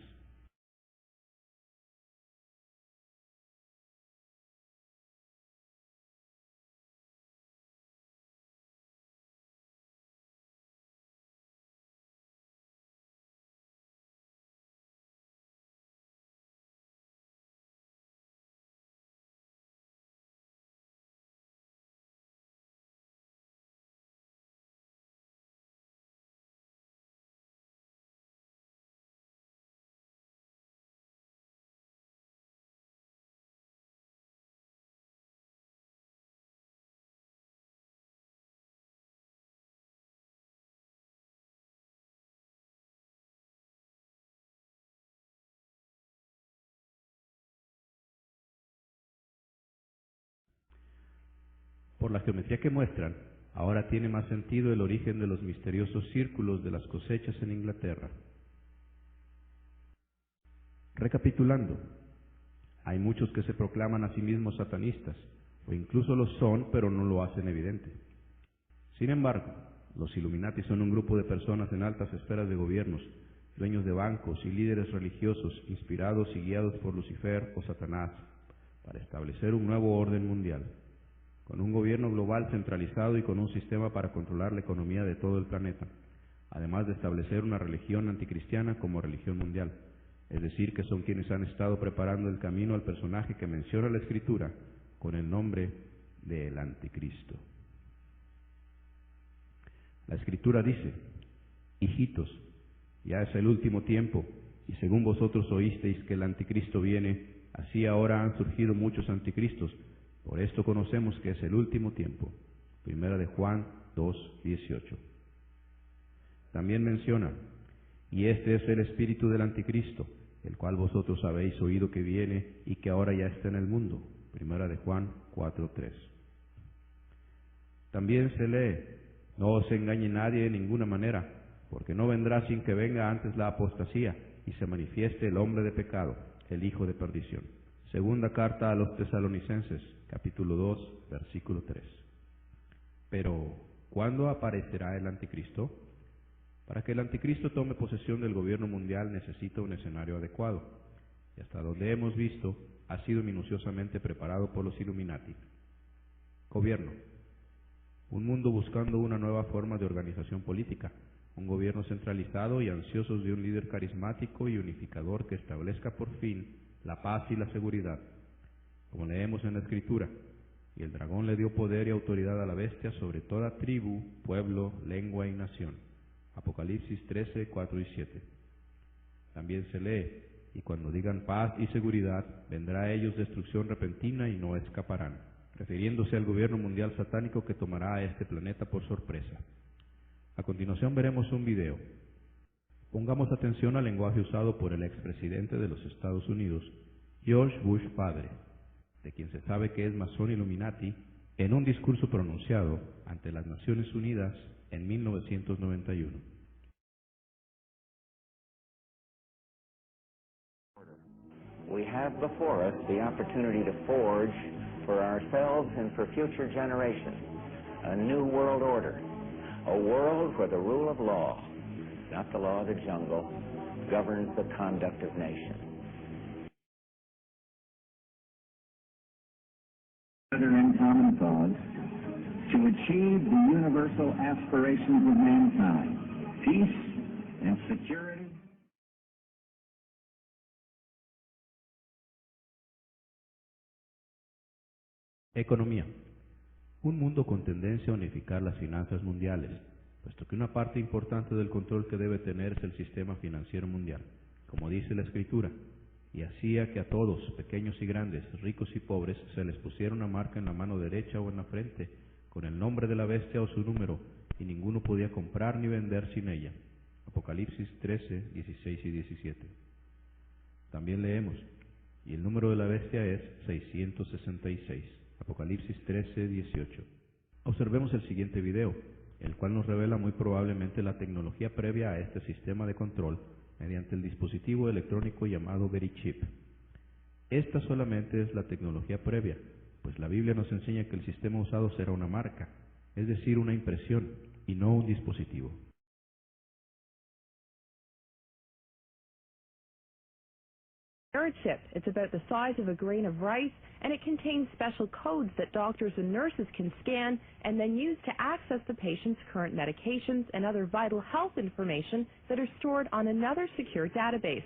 Speaker 5: Por la geometría que muestran, ahora tiene más sentido el origen de los misteriosos círculos de las cosechas en Inglaterra. Recapitulando, hay muchos que se proclaman a sí mismos satanistas, o incluso lo son, pero no lo hacen evidente. Sin embargo, los Illuminati son un grupo de personas en altas esferas de gobiernos, dueños de bancos y líderes religiosos inspirados y guiados por Lucifer o Satanás para establecer un nuevo orden mundial, con un gobierno global centralizado y con un sistema para controlar la economía de todo el planeta. además de establecer una religión anticristiana como religión mundial, es decir, que son quienes han estado preparando el camino al personaje que menciona la Escritura con el nombre de el Anticristo. La Escritura dice: hijitos, ya es el último tiempo, y según vosotros oísteis que el Anticristo viene, así ahora han surgido muchos anticristos. Por esto conocemos que es el último tiempo. Primera de Juan 2:18. También menciona: y este es el espíritu del Anticristo, el cual vosotros habéis oído que viene y que ahora ya está en el mundo. Primera de Juan 4:3. También se lee: no os engañe nadie de ninguna manera, porque no vendrá sin que venga antes la apostasía y se manifieste el hombre de pecado, el hijo de perdición. Segunda carta a los Tesalonicenses, capítulo 2, versículo 3. Pero, ¿cuándo aparecerá el Anticristo? Para que el Anticristo tome posesión del gobierno mundial necesita un escenario adecuado, y hasta donde hemos visto ha sido minuciosamente preparado por los Illuminati. Gobierno: un mundo buscando una nueva forma de organización política, un gobierno centralizado y ansiosos de un líder carismático y unificador que establezca por fin la paz y la seguridad. Como leemos en la Escritura: y el dragón le dio poder y autoridad a la bestia sobre toda tribu, pueblo, lengua y nación. Apocalipsis 13, 4 y 7. También se lee: y cuando digan paz y seguridad, vendrá a ellos destrucción repentina y no escaparán, refiriéndose al gobierno mundial satánico que tomará a este planeta por sorpresa. A continuación veremos un video. Pongamos atención al lenguaje usado por el expresidente de los Estados Unidos, George Bush padre, de quien se sabe que es masón Illuminati, en un discurso pronunciado ante las Naciones Unidas en 1991.
Speaker 4: We have before us the opportunity to forge for ourselves and for future generations a new world order, a world where the rule of law, not the law of the jungle, governs the conduct of nations.
Speaker 6: In common cause to achieve the universal aspirations of mankind, peace and security.
Speaker 5: Economía. Un mundo con tendencia a unificar las finanzas mundiales, puesto que una parte importante del control que debe tener es el sistema financiero mundial, como dice la Escritura: y hacía que a todos, pequeños y grandes, ricos y pobres, se les pusiera una marca en la mano derecha o en la frente, con el nombre de la bestia o su número, y ninguno podía comprar ni vender sin ella. Apocalipsis 13, 16 y 17. También leemos: y el número de la bestia es 666. Apocalipsis 13, 18. Observemos el siguiente video, el cual nos revela muy probablemente la tecnología previa a este sistema de control mediante el dispositivo electrónico llamado Verichip. Esta solamente es la tecnología previa, pues la Biblia nos enseña que el sistema usado será una marca, es decir, una impresión, y no un dispositivo.
Speaker 7: Chip. It's about the size of a grain of rice, and it contains special codes that doctors and nurses can scan and then use to access the patient's current medications and other vital health information that are stored on another secure database.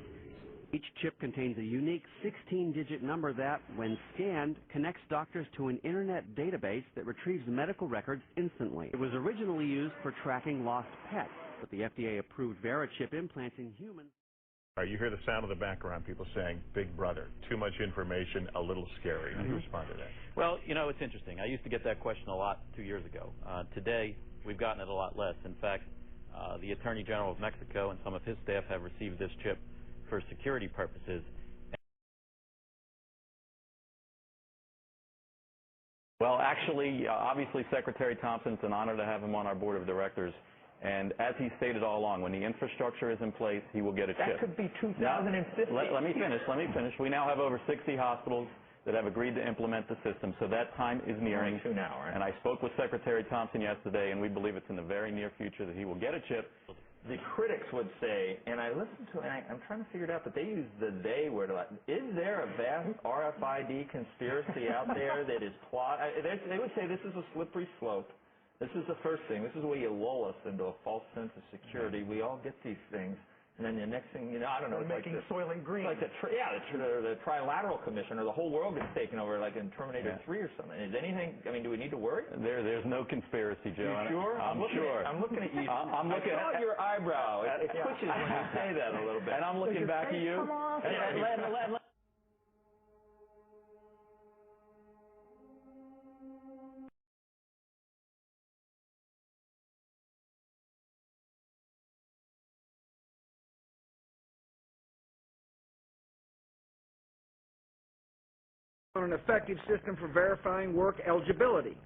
Speaker 8: Each chip contains a unique 16-digit number that, when scanned, connects doctors to an internet database that retrieves medical records instantly. It was originally used for tracking lost pets, but the FDA-approved VeriChip implants in humans.
Speaker 9: You hear the sound of the background, people saying, Big Brother, too much information, a little scary. How do you respond to that?
Speaker 10: Well, you know, it's interesting. I used to get that question a lot 2 years ago. Today, we've gotten it a lot less. In fact, the Attorney General of Mexico and some of his staff have received this chip for security purposes. Well, actually, obviously, Secretary Thompson's an honor to have him on our board of directors. And as he stated all along, when the infrastructure is in place, he will get a chip.
Speaker 4: That could be 2050.
Speaker 10: Let me finish. We now have over 60 hospitals that have agreed to implement the system, so that time is nearing. And I spoke with Secretary Thompson yesterday, and we believe it's in the very near future that he will get a chip.
Speaker 4: The critics would say, and I listened to it, and I'm trying to figure it out, but they use the they word a lot. Is there a vast RFID conspiracy out there that is plot? They would say this is a slippery slope,
Speaker 11: This is the first thing. This is where you lull us into a false sense of security. We all get these things, and then the next thing, you know, I don't know.
Speaker 12: They're making Soylent Green.
Speaker 11: Like the Trilateral Commission, or the whole world gets taken over, like in Terminator 3 or something. Is anything? I mean, do we need to worry?
Speaker 10: There's no conspiracy, Joe.
Speaker 11: You sure?
Speaker 10: I'm sure.
Speaker 11: I'm looking at you.
Speaker 10: I'm looking
Speaker 11: at your eyebrow. It twitches when you say that a little bit.
Speaker 10: And I'm looking back at you.
Speaker 3: An effective system for verifying work eligibility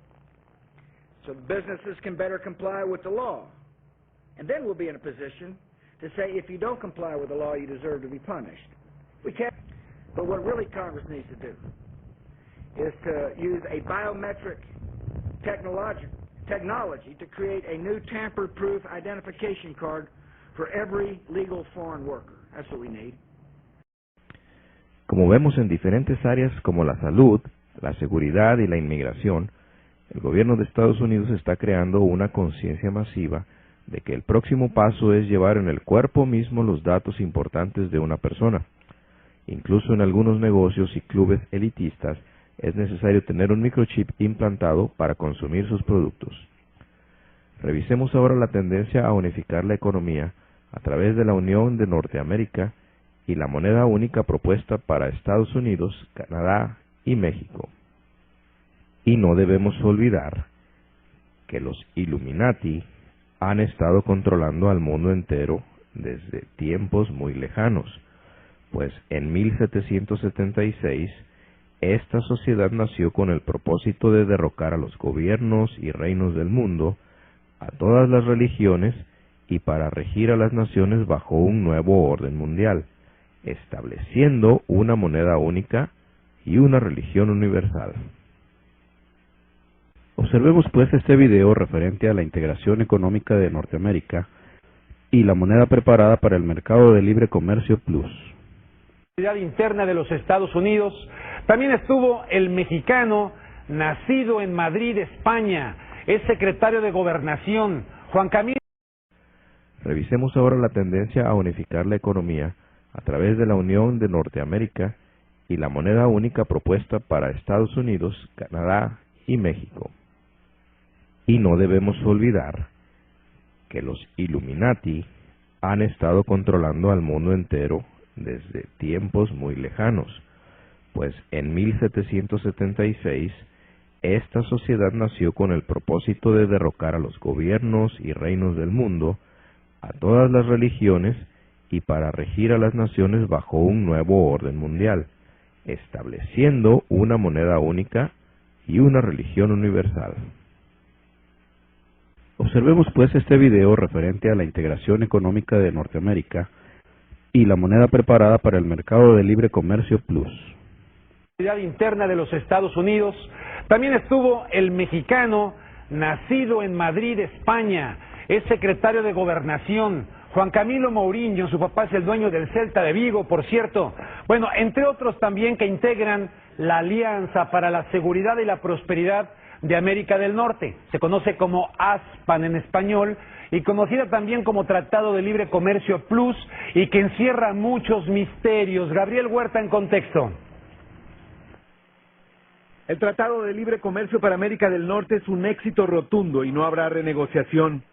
Speaker 3: so businesses can better comply with the law. And then we'll be in a position to say if you don't comply with the law, you deserve to be punished. We can't. But what really Congress needs to do is to use a biometric technology to create a new tamper-proof identification card for every legal foreign worker. That's what we need.
Speaker 13: Como vemos en diferentes áreas como la salud, la seguridad y la inmigración, el gobierno de Estados Unidos está creando una conciencia masiva de que el próximo paso es llevar en el cuerpo mismo los datos importantes de una persona. Incluso en algunos negocios y clubes elitistas es necesario tener un microchip implantado para consumir sus productos. Revisemos ahora la tendencia a unificar la economía a través de la Unión de Norteamérica y la moneda única propuesta para Estados Unidos, Canadá y México. Y no debemos olvidar que los Illuminati han estado controlando al mundo entero desde tiempos muy lejanos, pues en 1776 esta sociedad nació con el propósito de derrocar a los gobiernos y reinos del mundo, a todas las religiones y para regir a las naciones bajo un nuevo orden mundial, estableciendo una moneda única y una religión universal.
Speaker 5: Observemos pues este video referente a la integración económica de Norteamérica y la moneda preparada para el mercado de libre comercio Plus.
Speaker 1: Interna de los Estados Unidos. También estuvo el mexicano, nacido en Madrid, España, es secretario de Gobernación, Juan Camilo.
Speaker 13: Revisemos ahora la tendencia a unificar la economía a través de la Unión de Norteamérica y la moneda única propuesta para Estados Unidos, Canadá y México. Y no debemos olvidar que los Illuminati han estado controlando al mundo entero desde tiempos muy lejanos, pues en 1776 esta sociedad nació con el propósito de derrocar a los gobiernos y reinos del mundo, a todas las religiones y para regir a las naciones bajo un nuevo orden mundial, estableciendo una moneda única y una religión universal.
Speaker 5: Observemos pues este video referente a la integración económica de Norteamérica y la moneda preparada para el mercado de libre comercio Plus.
Speaker 1: Interna de los Estados Unidos. También estuvo el mexicano, nacido en Madrid, España, es secretario de Gobernación, Juan Camilo Mourinho, su papá es el dueño del Celta de Vigo, por cierto. Bueno, entre otros también que integran la Alianza para la Seguridad y la Prosperidad de América del Norte. Se conoce como ASPAN en español y conocida también como Tratado de Libre Comercio Plus y que encierra muchos misterios. Gabriel Huerta en contexto.
Speaker 14: El Tratado de Libre Comercio para América del Norte es un éxito rotundo y no habrá renegociación.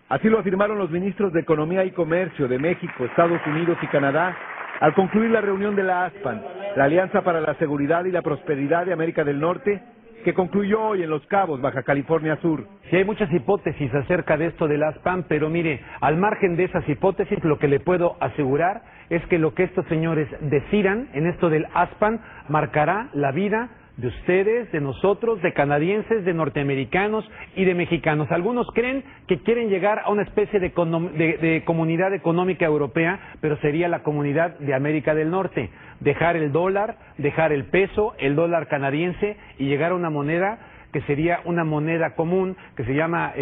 Speaker 14: Así lo afirmaron los ministros de Economía y Comercio de México, Estados Unidos y Canadá al concluir la reunión de la ASPAN, la Alianza para la Seguridad y la Prosperidad de América del Norte, que concluyó hoy en Los Cabos, Baja California Sur.
Speaker 1: Sí, hay muchas hipótesis acerca de esto del ASPAN, pero mire, al margen de esas hipótesis, lo que le puedo asegurar es que lo que estos señores decidan en esto del ASPAN marcará la vida de ustedes, de nosotros, de canadienses, de norteamericanos y de mexicanos. Algunos creen que quieren llegar a una especie de comunidad económica europea, pero sería la comunidad de América del Norte. Dejar el dólar, dejar el peso, el dólar canadiense y llegar a una moneda que sería una moneda común, que se llama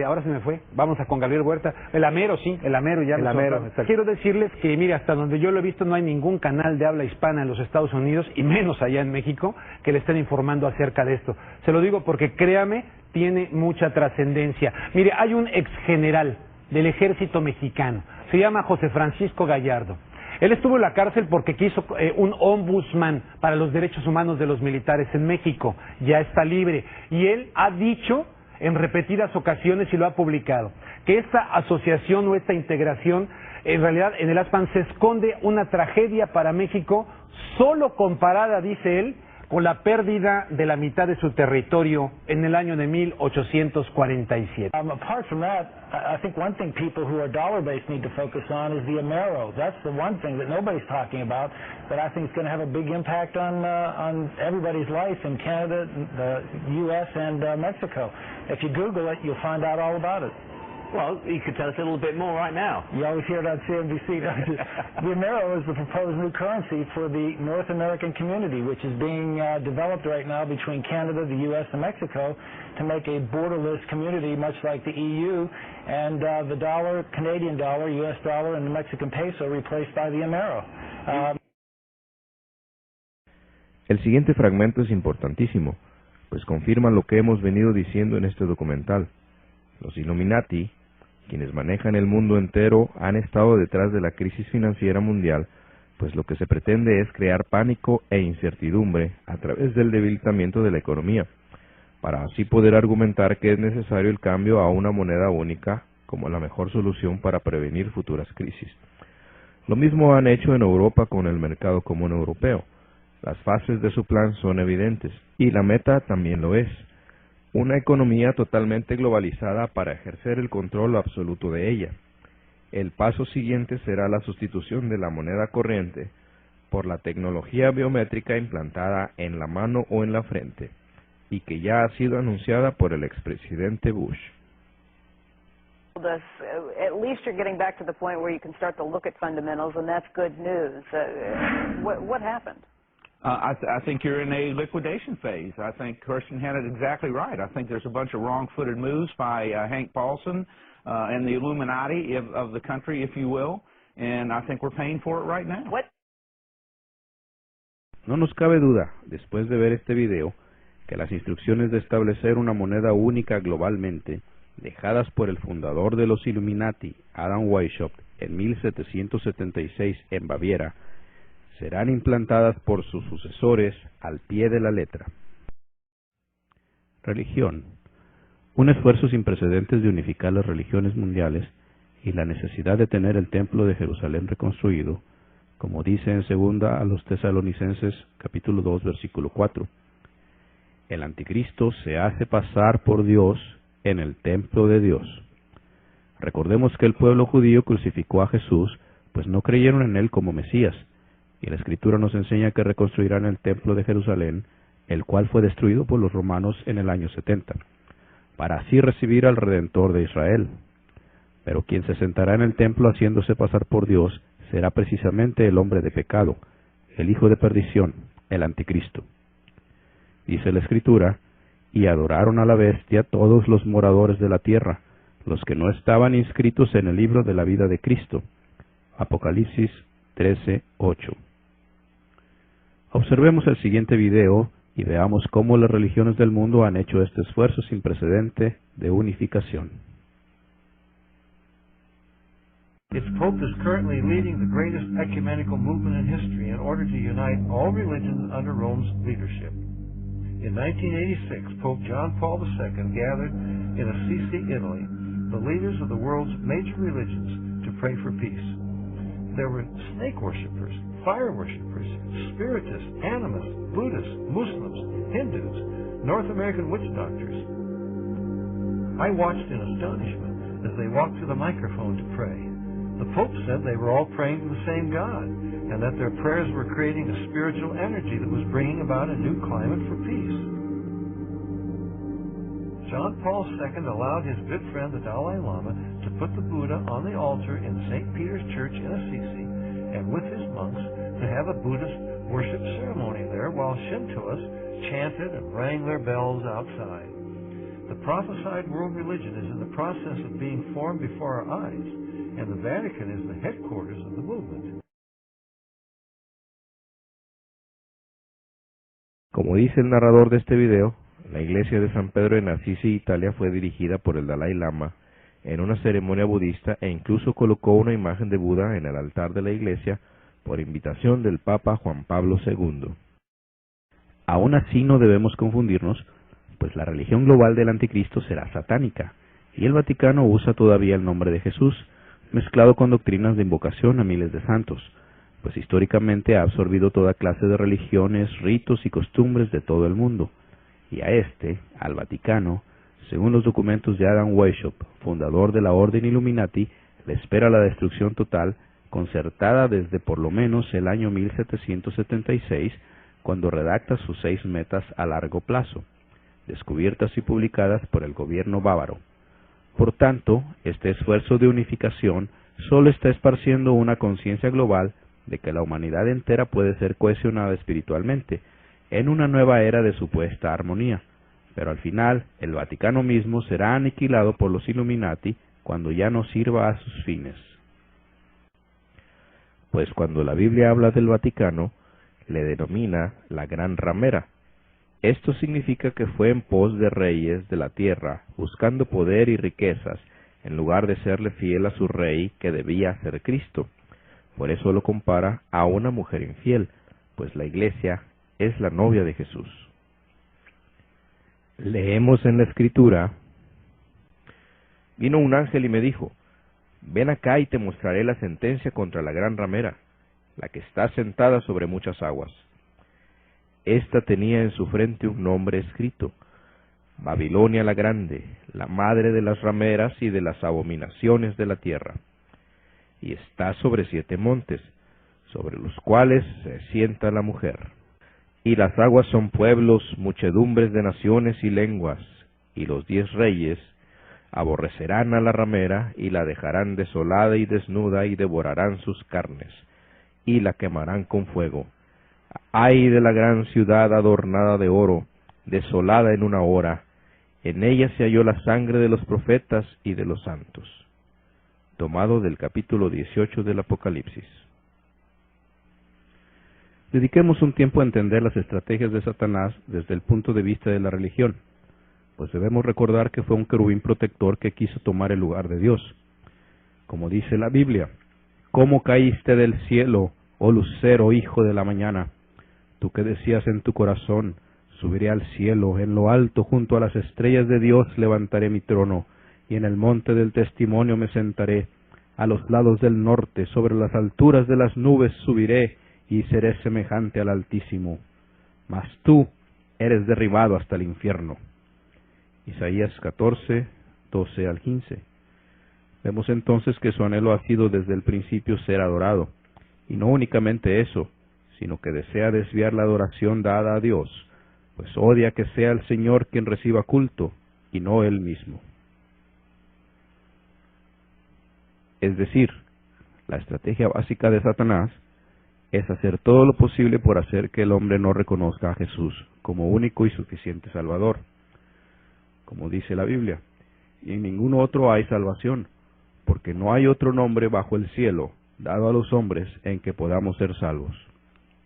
Speaker 1: ahora se me fue, vamos a con Gabriel Huerta, el Amero, sí, el Amero ya. El Amero. Quiero decirles que, mire, hasta donde yo lo he visto no hay ningún canal de habla hispana en los Estados Unidos, y menos allá en México, que le estén informando acerca de esto. Se lo digo porque créame, tiene mucha trascendencia. Mire, hay un ex general del ejército mexicano, se llama José Francisco Gallardo. Él estuvo en la cárcel porque quiso un ombudsman para los derechos humanos de los militares en México. Ya está libre. Y él ha dicho en repetidas ocasiones y lo ha publicado, que esta asociación o esta integración, en realidad en el ASPAN se esconde una tragedia para México solo comparada, dice él, con la pérdida de la mitad de su territorio en el año de 1847.
Speaker 12: Apart from that, I think one thing people who are dollar-based need to focus on is the Amero. That's the one thing that nobody's talking about, but I think it's going to have a big impact on everybody's life in Canada, the U.S., and Mexico. If you Google it, you'll find out all about it.
Speaker 8: Well, you could tell us a little bit more right now.
Speaker 12: You always hear it on CNBC. The Amero is the proposed new currency for the North American community, which is being developed right now between Canada, the U.S., and Mexico to make a borderless community, much like the EU, and the dollar, Canadian dollar, U.S. dollar, and the Mexican peso replaced by the Amero.
Speaker 13: El siguiente fragmento es importantísimo, pues confirma lo que hemos venido diciendo en este documental. Los Illuminati, quienes manejan el mundo entero, han estado detrás de la crisis financiera mundial, pues lo que se pretende es crear pánico e incertidumbre a través del debilitamiento de la economía, para así poder argumentar que es necesario el cambio a una moneda única como la mejor solución para prevenir futuras crisis. Lo mismo han hecho en Europa con el mercado común europeo. Las fases de su plan son evidentes, y la meta también lo es. Una economía totalmente globalizada para ejercer el control absoluto de ella. El paso siguiente será la sustitución de la moneda corriente por la tecnología biométrica implantada en la mano o en la frente, y que ya ha sido anunciada por el expresidente Bush.
Speaker 15: At least you're getting back to the point where you can start to look at fundamentals, and that's good news. What happened?
Speaker 16: I think you're in a liquidation phase. I think Kirsten had it exactly right. I think there's a bunch of wrong-footed moves by Hank Paulson and the Illuminati of the country, if you will, and I think we're paying for it right now.
Speaker 5: No nos cabe duda, después de ver este video, que las instrucciones de establecer una moneda única globalmente, dejadas por el fundador de los Illuminati, Adam Weishaupt, en 1776 en Baviera, serán implantadas por sus sucesores al pie de la letra. Religión. Un esfuerzo sin precedentes de unificar las religiones mundiales y la necesidad de tener el templo de Jerusalén reconstruido, como dice en segunda a los Tesalonicenses capítulo 2 versículo 4. El anticristo se hace pasar por Dios en el templo de Dios. Recordemos que el pueblo judío crucificó a Jesús, pues no creyeron en él como Mesías, y la Escritura nos enseña que reconstruirán el templo de Jerusalén, el cual fue destruido por los romanos en el año 70, para así recibir al Redentor de Israel. Pero quien se sentará en el templo haciéndose pasar por Dios será precisamente el hombre de pecado, el hijo de perdición, el anticristo. Dice la Escritura, y adoraron a la bestia todos los moradores de la tierra, los que no estaban inscritos en el libro de la vida de Cristo. Apocalipsis 13:8. Observemos el siguiente video y veamos cómo las religiones del mundo han hecho este esfuerzo sin precedente de unificación.
Speaker 17: Its Pope is currently leading the greatest ecumenical movement in history in order to unite all religions under Rome's leadership. In 1986, Pope John Paul II gathered in Assisi, Italy, the leaders of the world's major religions to pray for peace. There were snake worshippers, fire worshippers, spiritists, animists, Buddhists, Muslims, Hindus, North American witch doctors. I watched in astonishment as they walked to the microphone to pray. The Pope said they were all praying to the same God, and that their prayers were creating a spiritual energy that was bringing about a new climate for peace. John Paul II allowed his good friend the Dalai Lama to put the Buddha on the altar in St. Peter's Church in Assisi, and with his monks to have a Buddhist worship ceremony there while Shintoists chanted and rang their bells outside. The prophesied world religion is in the process of being formed before our eyes, and the Vatican is the headquarters of the movement.
Speaker 13: Como dice el narrador de este video, La iglesia de San Pedro en Assisi, Italia, fue dirigida por el Dalai Lama en una ceremonia budista e incluso colocó una imagen de Buda en el altar de la iglesia por invitación del Papa Juan Pablo II. Aún así no debemos confundirnos, pues la religión global del anticristo será satánica, y el Vaticano usa todavía el nombre de Jesús, mezclado con doctrinas de invocación a miles de santos, pues históricamente ha absorbido toda clase de religiones, ritos y costumbres de todo el mundo, y al Vaticano, según los documentos de Adam Weishaupt, fundador de la Orden Illuminati, le espera la destrucción total, concertada desde por lo menos el año 1776, cuando redacta sus 6 metas a largo plazo, descubiertas y publicadas por el gobierno bávaro. Por tanto, este esfuerzo de unificación solo está esparciendo una conciencia global de que la humanidad entera puede ser cohesionada espiritualmente, en una nueva era de supuesta armonía, pero al final el Vaticano mismo será aniquilado por los Illuminati cuando ya no sirva a sus fines. Pues cuando la Biblia habla del Vaticano, le denomina la Gran Ramera. Esto significa que fue en pos de reyes de la tierra, buscando poder y riquezas, en lugar de serle fiel a su rey que debía ser Cristo. Por eso lo compara a una mujer infiel, pues la iglesia es la novia de Jesús. Leemos en la Escritura: vino un ángel y me dijo, ven acá y te mostraré la sentencia contra la gran ramera, la que está sentada sobre muchas aguas. Esta tenía en su frente un nombre escrito: Babilonia la Grande, la madre de las rameras y de las abominaciones de la tierra. Y está sobre 7 montes, sobre los cuales se sienta la mujer. Y las aguas son pueblos, muchedumbres de naciones y lenguas, y los 10 reyes aborrecerán a la ramera, y la dejarán desolada y desnuda, y devorarán sus carnes, y la quemarán con fuego. Ay de la gran ciudad adornada de oro, desolada en una hora, en ella se halló la sangre de los profetas y de los santos. Tomado del capítulo 18 del Apocalipsis. Dediquemos un tiempo a entender las estrategias de Satanás desde el punto de vista de la religión, pues debemos recordar que fue un querubín protector que quiso tomar el lugar de Dios. Como dice la Biblia, ¿cómo caíste del cielo, oh lucero, hijo de la mañana? Tú que decías en tu corazón, subiré al cielo, en lo alto junto a las estrellas de Dios levantaré mi trono, y en el monte del testimonio me sentaré, a los lados del norte, sobre las alturas de las nubes subiré, y seré semejante al Altísimo. Mas tú eres derribado hasta el infierno. Isaías 14, 12 al 15. Vemos entonces que su anhelo ha sido desde el principio ser adorado, y no únicamente eso, sino que desea desviar la adoración dada a Dios, pues odia que sea el Señor quien reciba culto, y no Él mismo. Es decir, la estrategia básica de Satanás es hacer todo lo posible por hacer que el hombre no reconozca a Jesús como único y suficiente Salvador. Como dice la Biblia, y en ningún otro hay salvación, porque no hay otro nombre bajo el cielo dado a los hombres en que podamos ser salvos.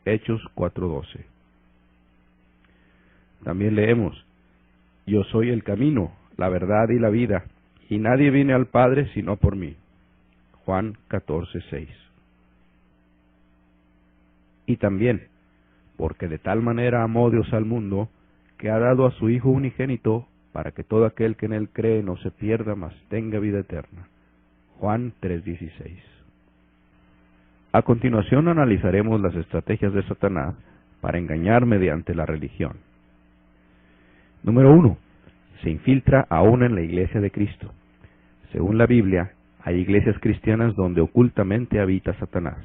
Speaker 13: Hechos 4:12. También leemos: yo soy el camino, la verdad y la vida, y nadie viene al Padre sino por mí. Juan 14:6. Y también, porque de tal manera amó Dios al mundo, que ha dado a su Hijo unigénito, para que todo aquel que en Él cree no se pierda, mas tenga vida eterna. Juan 3:16. A continuación analizaremos las estrategias de Satanás para engañar mediante la religión. Número 1. Se infiltra aún en la Iglesia de Cristo. Según la Biblia, hay iglesias cristianas donde ocultamente habita Satanás,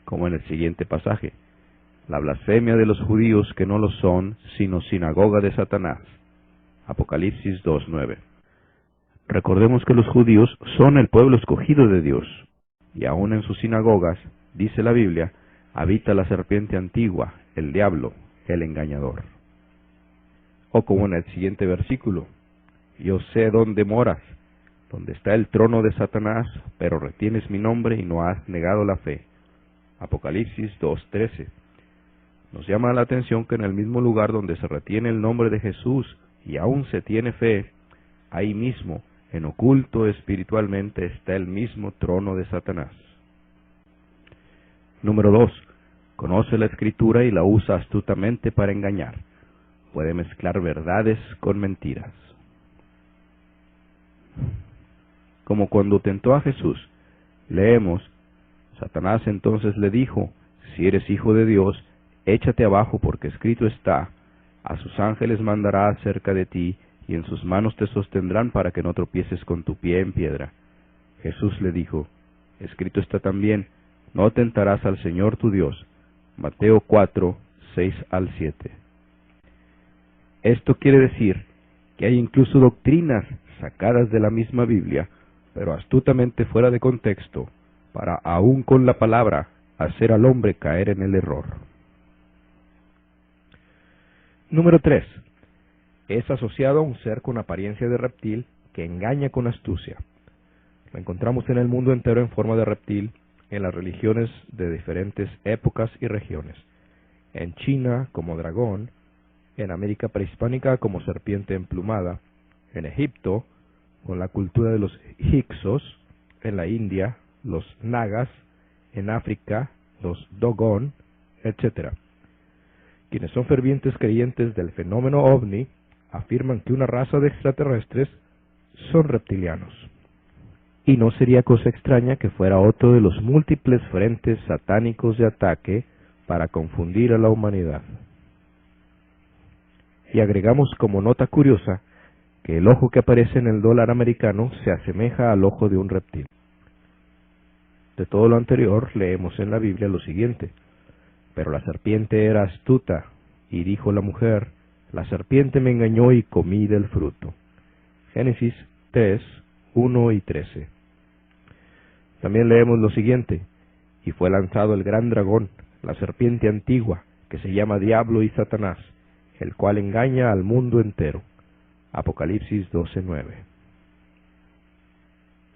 Speaker 13: como en el siguiente pasaje: la blasfemia de los judíos que no lo son, sino sinagoga de Satanás. Apocalipsis 2:9. Recordemos que los judíos son el pueblo escogido de Dios, y aún en sus sinagogas, dice la Biblia, habita la serpiente antigua, el diablo, el engañador. O como en el siguiente versículo: yo sé dónde moras, donde está el trono de Satanás, pero retienes mi nombre y no has negado la fe. Apocalipsis 2:13. Nos llama la atención que en el mismo lugar donde se retiene el nombre de Jesús y aún se tiene fe, ahí mismo, en oculto espiritualmente, está el mismo trono de Satanás. Número 2. Conoce la Escritura y la usa astutamente para engañar. Puede mezclar verdades con mentiras. Como cuando tentó a Jesús, leemos, Satanás entonces le dijo, si eres hijo de Dios, échate abajo porque escrito está, a sus ángeles mandará acerca de ti, y en sus manos te sostendrán para que no tropieces con tu pie en piedra. Jesús le dijo, escrito está también, no tentarás al Señor tu Dios. Mateo 4, 6 al 7. Esto quiere decir que hay incluso doctrinas sacadas de la misma Biblia, pero astutamente fuera de contexto, para aún con la palabra hacer al hombre caer en el error. Número 3. Es asociado a un ser con apariencia de reptil que engaña con astucia. Lo encontramos en el mundo entero en forma de reptil, en las religiones de diferentes épocas y regiones. En China como dragón, en América prehispánica como serpiente emplumada, en Egipto con la cultura de los hicsos, en la India los nagas, en África los dogon, etc. Quienes son fervientes creyentes del fenómeno ovni afirman que una raza de extraterrestres son reptilianos. Y no sería cosa extraña que fuera otro de los múltiples frentes satánicos de ataque para confundir a la humanidad. Y agregamos como nota curiosa que el ojo que aparece en el dólar americano se asemeja al ojo de un reptil. De todo lo anterior leemos en la Biblia lo siguiente, pero la serpiente era astuta y dijo la mujer, la serpiente me engañó y comí del fruto. Génesis 3, 1 y 13. También leemos lo siguiente, y fue lanzado el gran dragón, la serpiente antigua, que se llama Diablo y Satanás, el cual engaña al mundo entero. Apocalipsis 12:9.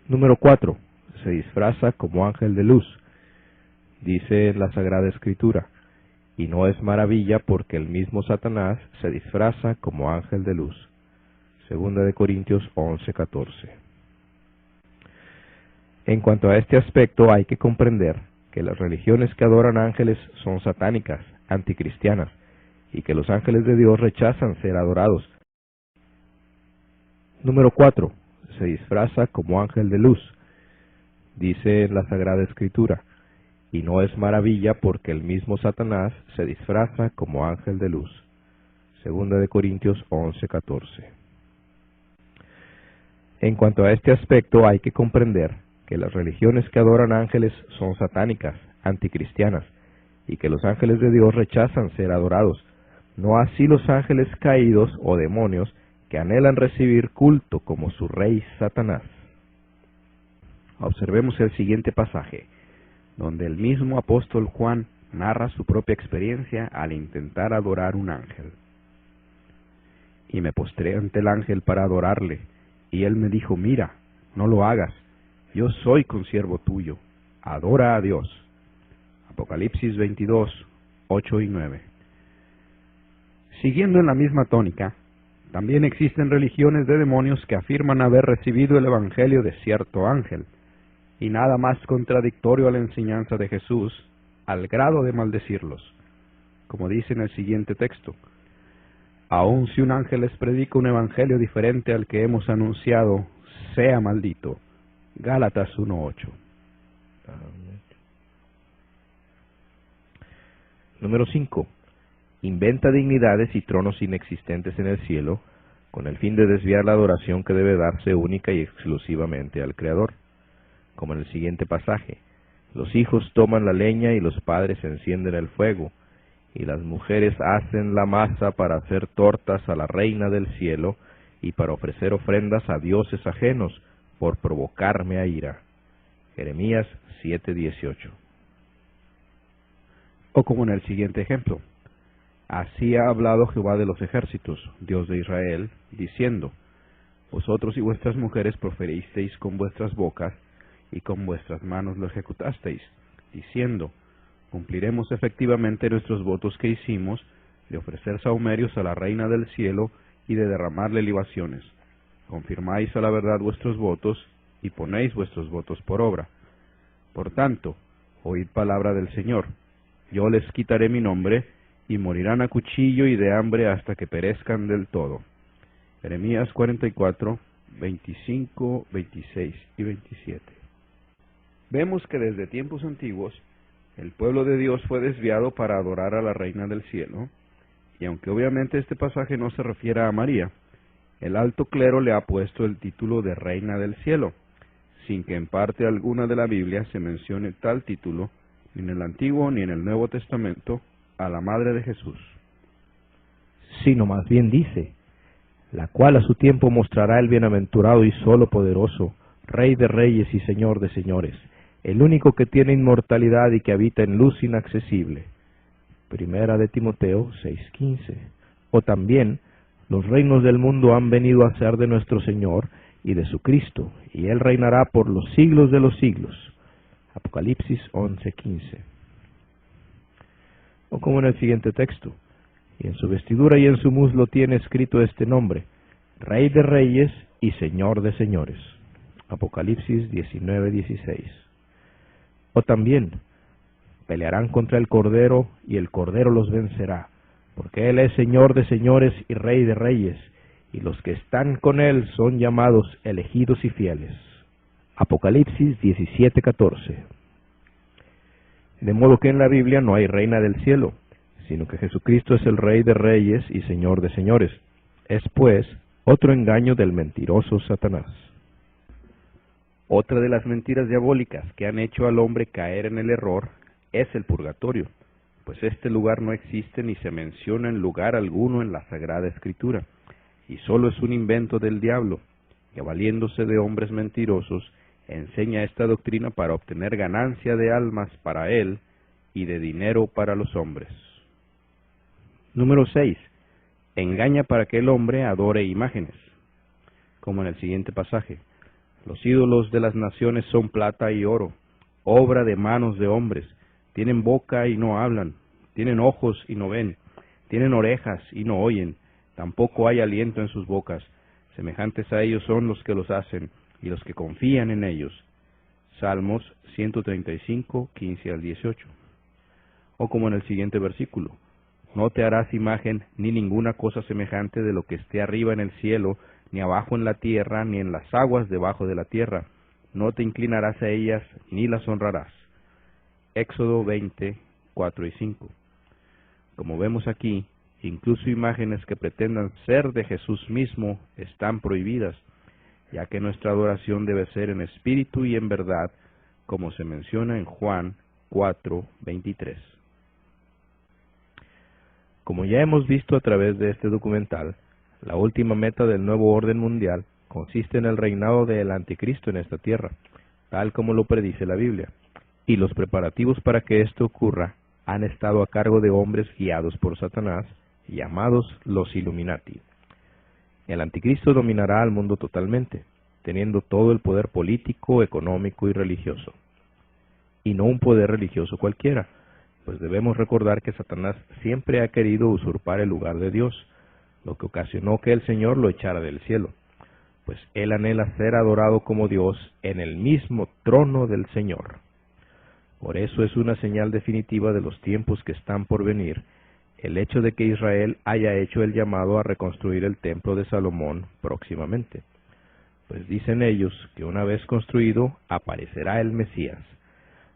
Speaker 13: Número 4. Se disfraza como ángel de luz. Dice en la Sagrada Escritura, y no es maravilla porque el mismo Satanás se disfraza como ángel de luz. Segunda de Corintios 11:14. En cuanto a este aspecto hay que comprender que las religiones que adoran ángeles son satánicas, anticristianas, y que los ángeles de Dios rechazan ser adorados. Número 4. Se disfraza como ángel de luz. Dice en la Sagrada Escritura, y no es maravilla porque el mismo Satanás se disfraza como ángel de luz. Segunda de Corintios 11:14. En cuanto a este aspecto hay que comprender que las religiones que adoran ángeles son satánicas, anticristianas, y que los ángeles de Dios rechazan ser adorados, no así los ángeles caídos o demonios que anhelan recibir culto como su rey Satanás. Observemos el siguiente pasaje, donde el mismo apóstol Juan narra su propia experiencia al intentar adorar un ángel. Y me postré ante el ángel para adorarle, y él me dijo, mira, no lo hagas, yo soy consiervo tuyo, adora a Dios. Apocalipsis 22, 8 y 9. Siguiendo en la misma tónica, también existen religiones de demonios que afirman haber recibido el evangelio de cierto ángel, y nada más contradictorio a la enseñanza de Jesús, al grado de maldecirlos. Como dice en el siguiente texto, aun si un ángel les predica un evangelio diferente al que hemos anunciado, sea maldito. Gálatas 1:8. Número 5. Inventa dignidades y tronos inexistentes en el cielo, con el fin de desviar la adoración que debe darse única y exclusivamente al Creador. Como en el siguiente pasaje, los hijos toman la leña y los padres encienden el fuego, y las mujeres hacen la masa para hacer tortas a la reina del cielo y para ofrecer ofrendas a dioses ajenos, por provocarme a ira. Jeremías 7:18. O como en el siguiente ejemplo, así ha hablado Jehová de los ejércitos, Dios de Israel, diciendo, vosotros y vuestras mujeres proferisteis con vuestras bocas, y con vuestras manos lo ejecutasteis, diciendo,
Speaker 5: cumpliremos efectivamente nuestros votos que hicimos de ofrecer sahumerios a la Reina del Cielo y de derramarle libaciones. Confirmáis a la verdad vuestros votos y ponéis vuestros votos por obra. Por tanto, oíd palabra del Señor. Yo les quitaré mi nombre y morirán a cuchillo y de hambre hasta que perezcan del todo. Jeremías 44, 25, 26 y 27. Vemos que desde tiempos antiguos el pueblo de Dios fue desviado para adorar a la Reina del Cielo, y aunque obviamente este pasaje no se refiere a María, el alto clero le ha puesto el título de Reina del Cielo, sin que en parte alguna de la Biblia se mencione tal título, ni en el Antiguo ni en el Nuevo Testamento, a la Madre de Jesús.
Speaker 13: Sino más bien dice, la cual a su tiempo mostrará el bienaventurado y solo poderoso, Rey de reyes y Señor de señores, el único que tiene inmortalidad y que habita en luz inaccesible. Primera de Timoteo 6:15. O también, los reinos del mundo han venido a ser de nuestro Señor y de su Cristo, y Él reinará por los siglos de los siglos. Apocalipsis 11:15. O como en el siguiente texto, y en su vestidura y en su muslo tiene escrito este nombre, Rey de reyes y Señor de señores. Apocalipsis 19:16. O también, pelearán contra el Cordero y el Cordero los vencerá, porque Él es Señor de señores y Rey de reyes, y los que están con Él son llamados elegidos y fieles. Apocalipsis 17:14. De modo que en la Biblia no hay reina del cielo, sino que Jesucristo es el Rey de reyes y Señor de señores. Es pues otro engaño del mentiroso Satanás. Otra de las mentiras diabólicas que han hecho al hombre caer en el error es el purgatorio, pues este lugar no existe ni se menciona en lugar alguno en la Sagrada Escritura, y solo es un invento del diablo, que valiéndose de hombres mentirosos, enseña esta doctrina para obtener ganancia de almas para él y de dinero para los hombres. Número 6. Engaña para que el hombre adore imágenes, como en el siguiente pasaje. Los ídolos de las naciones son plata y oro, obra de manos de hombres. Tienen boca y no hablan, tienen ojos y no ven, tienen orejas y no oyen, tampoco hay aliento en sus bocas. Semejantes a ellos son los que los hacen y los que confían en ellos. Salmos 135, 15 al 18. O como en el siguiente versículo, no te harás imagen ni ninguna cosa semejante de lo que esté arriba en el cielo, ni abajo en la tierra, ni en las aguas debajo de la tierra. No te inclinarás a ellas, ni las honrarás. Éxodo 20, 4 y 5. Como vemos aquí, incluso imágenes que pretendan ser de Jesús mismo están prohibidas, ya que nuestra adoración debe ser en espíritu y en verdad, como se menciona en Juan 4, 23. Como ya hemos visto a través de este documental, la última meta del nuevo orden mundial consiste en el reinado del Anticristo en esta tierra, tal como lo predice la Biblia, y los preparativos para que esto ocurra han estado a cargo de hombres guiados por Satanás, llamados los Illuminati. El Anticristo dominará al mundo totalmente, teniendo todo el poder político, económico y religioso. Y no un poder religioso cualquiera, pues debemos recordar que Satanás siempre ha querido usurpar el lugar de Dios, lo que ocasionó que el Señor lo echara del cielo, pues él anhela ser adorado como Dios en el mismo trono del Señor. Por eso es una señal definitiva de los tiempos que están por venir, el hecho de que Israel haya hecho el llamado a reconstruir el templo de Salomón próximamente, pues dicen ellos que una vez construido aparecerá el Mesías,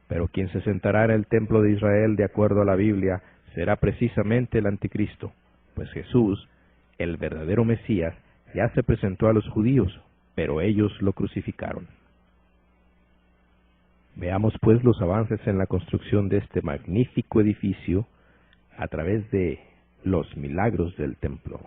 Speaker 13: pero quien se sentará en el templo de Israel de acuerdo a la Biblia será precisamente el Anticristo, pues Jesús, el verdadero Mesías, ya se presentó a los judíos, pero ellos lo crucificaron. Veamos pues los avances en la construcción de este magnífico edificio a través de los milagros del templo.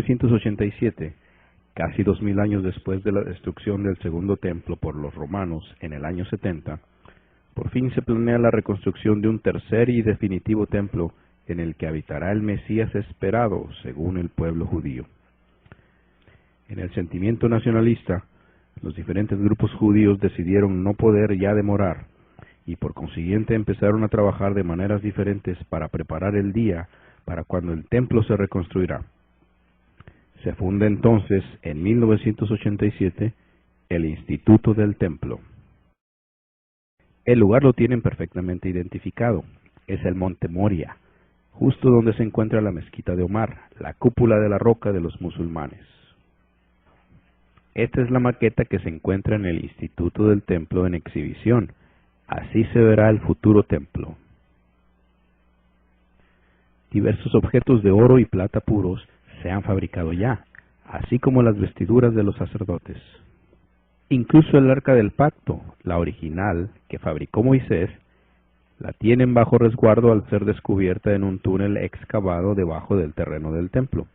Speaker 13: 1987, casi 2000 años después de la destrucción del segundo templo por los romanos en el año 70, por fin se planea la reconstrucción de un tercer y definitivo templo en el que habitará el Mesías esperado, según el pueblo judío. En el sentimiento nacionalista, los diferentes grupos judíos decidieron no poder ya demorar, y por consiguiente empezaron a trabajar de maneras diferentes para preparar el día para cuando el templo se reconstruirá. Se funda entonces, en 1987, el Instituto del Templo. El lugar lo tienen perfectamente identificado. Es el Monte Moria, justo donde se encuentra la mezquita de Omar, la cúpula de la roca de los musulmanes. Esta es la maqueta que se encuentra en el Instituto del Templo en exhibición. Así se verá el futuro templo. Diversos objetos de oro y plata puros se han fabricado ya, así como las vestiduras de los sacerdotes. Incluso el arca del pacto, la original que fabricó Moisés, la tienen bajo resguardo al ser descubierta en un túnel excavado debajo del terreno del templo.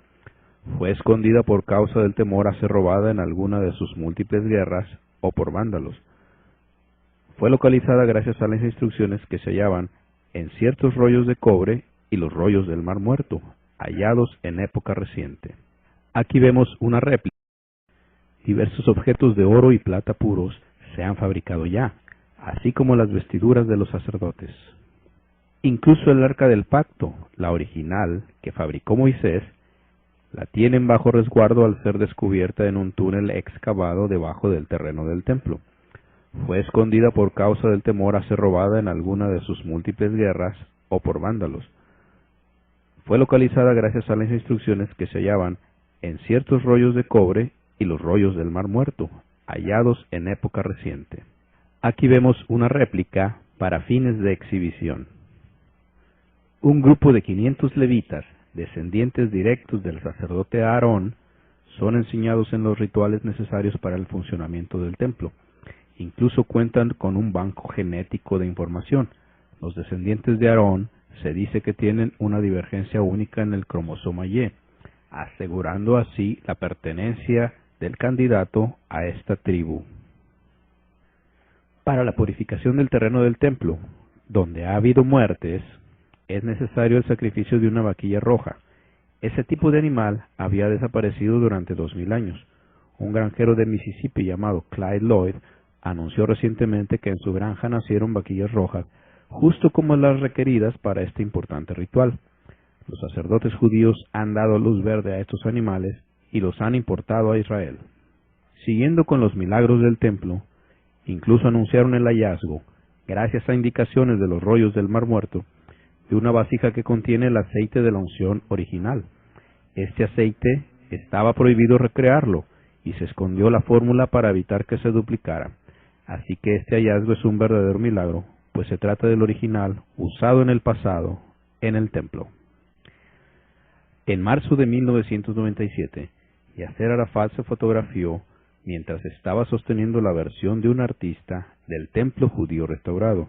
Speaker 13: Fue escondida por causa del temor a ser robada en alguna de sus múltiples guerras o por vándalos. Fue localizada gracias a las instrucciones que se hallaban en ciertos rollos de cobre y los rollos del Mar Muerto, hallados en época reciente. Aquí vemos una réplica. Diversos objetos de oro y plata puros se han fabricado ya, así como las vestiduras de los sacerdotes. Incluso el arca del pacto, la original que fabricó Moisés, la tienen bajo resguardo al ser descubierta en un túnel excavado debajo del terreno del templo. Fue escondida por causa del temor a ser robada en alguna de sus múltiples guerras o por vándalos. Fue localizada gracias a las instrucciones que se hallaban en ciertos rollos de cobre y los rollos del Mar Muerto, hallados en época reciente. Aquí vemos una réplica para fines de exhibición. Un grupo de 500 levitas, descendientes directos del sacerdote Aarón, son enseñados en los rituales necesarios para el funcionamiento del templo. Incluso cuentan con un banco genético de información. Los descendientes de Aarón se dice que tienen una divergencia única en el cromosoma Y, asegurando así la pertenencia del candidato a esta tribu. Para la purificación del terreno del templo, donde ha habido muertes, es necesario el sacrificio de una vaquilla roja. Ese tipo de animal había desaparecido durante 2000 años. Un granjero de Mississippi llamado Clyde Lloyd anunció recientemente que en su granja nacieron vaquillas rojas, justo como las requeridas para este importante ritual. Los sacerdotes judíos han dado luz verde a estos animales y los han importado a Israel. Siguiendo con los milagros del templo, incluso anunciaron el hallazgo, gracias a indicaciones de los rollos del Mar Muerto, de una vasija que contiene el aceite de la unción original. Este aceite estaba prohibido recrearlo y se escondió la fórmula para evitar que se duplicara. Así que este hallazgo es un verdadero milagro, pues se trata del original usado en el pasado en el templo. En marzo de 1997, Yasser Arafat se fotografió mientras estaba sosteniendo la versión de un artista del templo judío restaurado,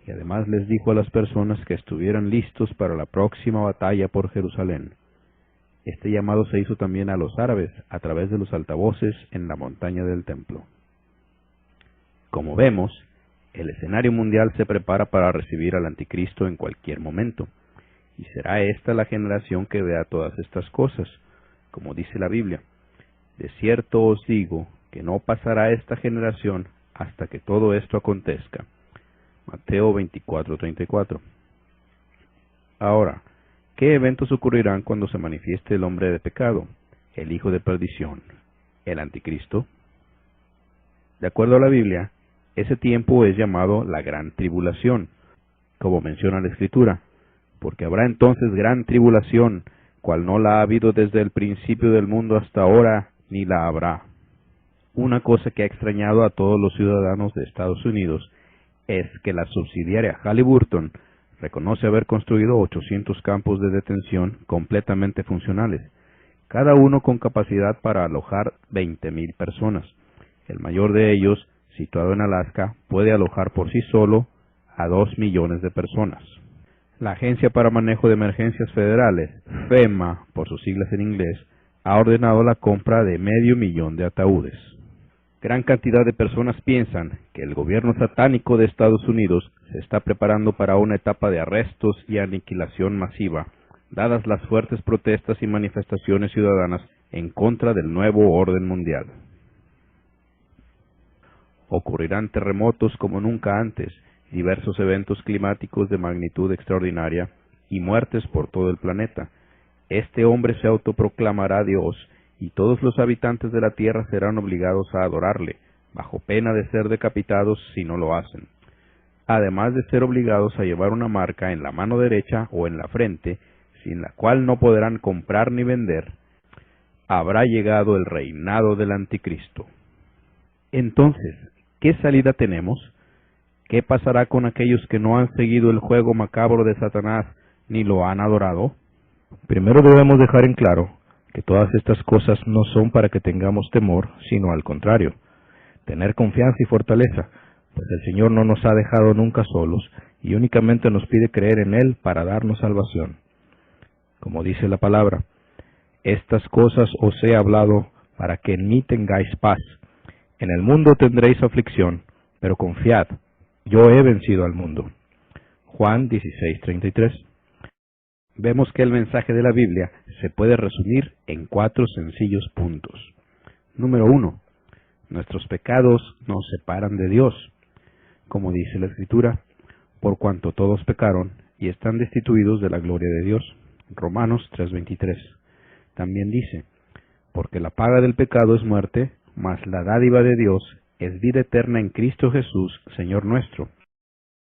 Speaker 13: y además les dijo a las personas que estuvieran listos para la próxima batalla por Jerusalén. Este llamado se hizo también a los árabes a través de los altavoces en la montaña del templo. Como vemos, el escenario mundial se prepara para recibir al anticristo en cualquier momento, y será esta la generación que vea todas estas cosas, como dice la Biblia. De cierto os digo que no pasará esta generación hasta que todo esto acontezca. Mateo 24:34. Ahora, ¿qué eventos ocurrirán cuando se manifieste el hombre de pecado, el hijo de perdición, el anticristo? De acuerdo a la Biblia, ese tiempo es llamado la gran tribulación, como menciona la Escritura, porque habrá entonces gran tribulación, cual no la ha habido desde el principio del mundo hasta ahora, ni la habrá. Una cosa que ha extrañado a todos los ciudadanos de Estados Unidos es que la subsidiaria Halliburton reconoce haber construido 800 campos de detención completamente funcionales, cada uno con capacidad para alojar 20,000 personas. El mayor de ellos, situado en Alaska, puede alojar por sí solo a 2 millones de personas. La Agencia para Manejo de Emergencias Federales, FEMA, por sus siglas en inglés, ha ordenado la compra de 500,000 de ataúdes. Gran cantidad de personas piensan que el gobierno satánico de Estados Unidos se está preparando para una etapa de arrestos y aniquilación masiva, dadas las fuertes protestas y manifestaciones ciudadanas en contra del nuevo orden mundial. Ocurrirán terremotos como nunca antes, diversos eventos climáticos de magnitud extraordinaria y muertes por todo el planeta. Este hombre se autoproclamará Dios y todos los habitantes de la tierra serán obligados a adorarle, bajo pena de ser decapitados si no lo hacen. Además de ser obligados a llevar una marca en la mano derecha o en la frente, sin la cual no podrán comprar ni vender, habrá llegado el reinado del anticristo. Entonces, ¿qué salida tenemos? ¿Qué pasará con aquellos que no han seguido el juego macabro de Satanás ni lo han adorado? Primero debemos dejar en claro que todas estas cosas no son para que tengamos temor, sino al contrario, tener confianza y fortaleza, pues el Señor no nos ha dejado nunca solos y únicamente nos pide creer en Él para darnos salvación. Como dice la palabra, estas cosas os he hablado para que en mí tengáis paz. En el mundo tendréis aflicción, pero confiad, yo he vencido al mundo. Juan 16:33. Vemos que el mensaje de la Biblia se puede resumir en 4 sencillos puntos. Número 1. Nuestros pecados nos separan de Dios. Como dice la Escritura, por cuanto todos pecaron y están destituidos de la gloria de Dios. Romanos 3:23. También dice, porque la paga del pecado es muerte, mas la dádiva de Dios es vida eterna en Cristo Jesús, Señor nuestro.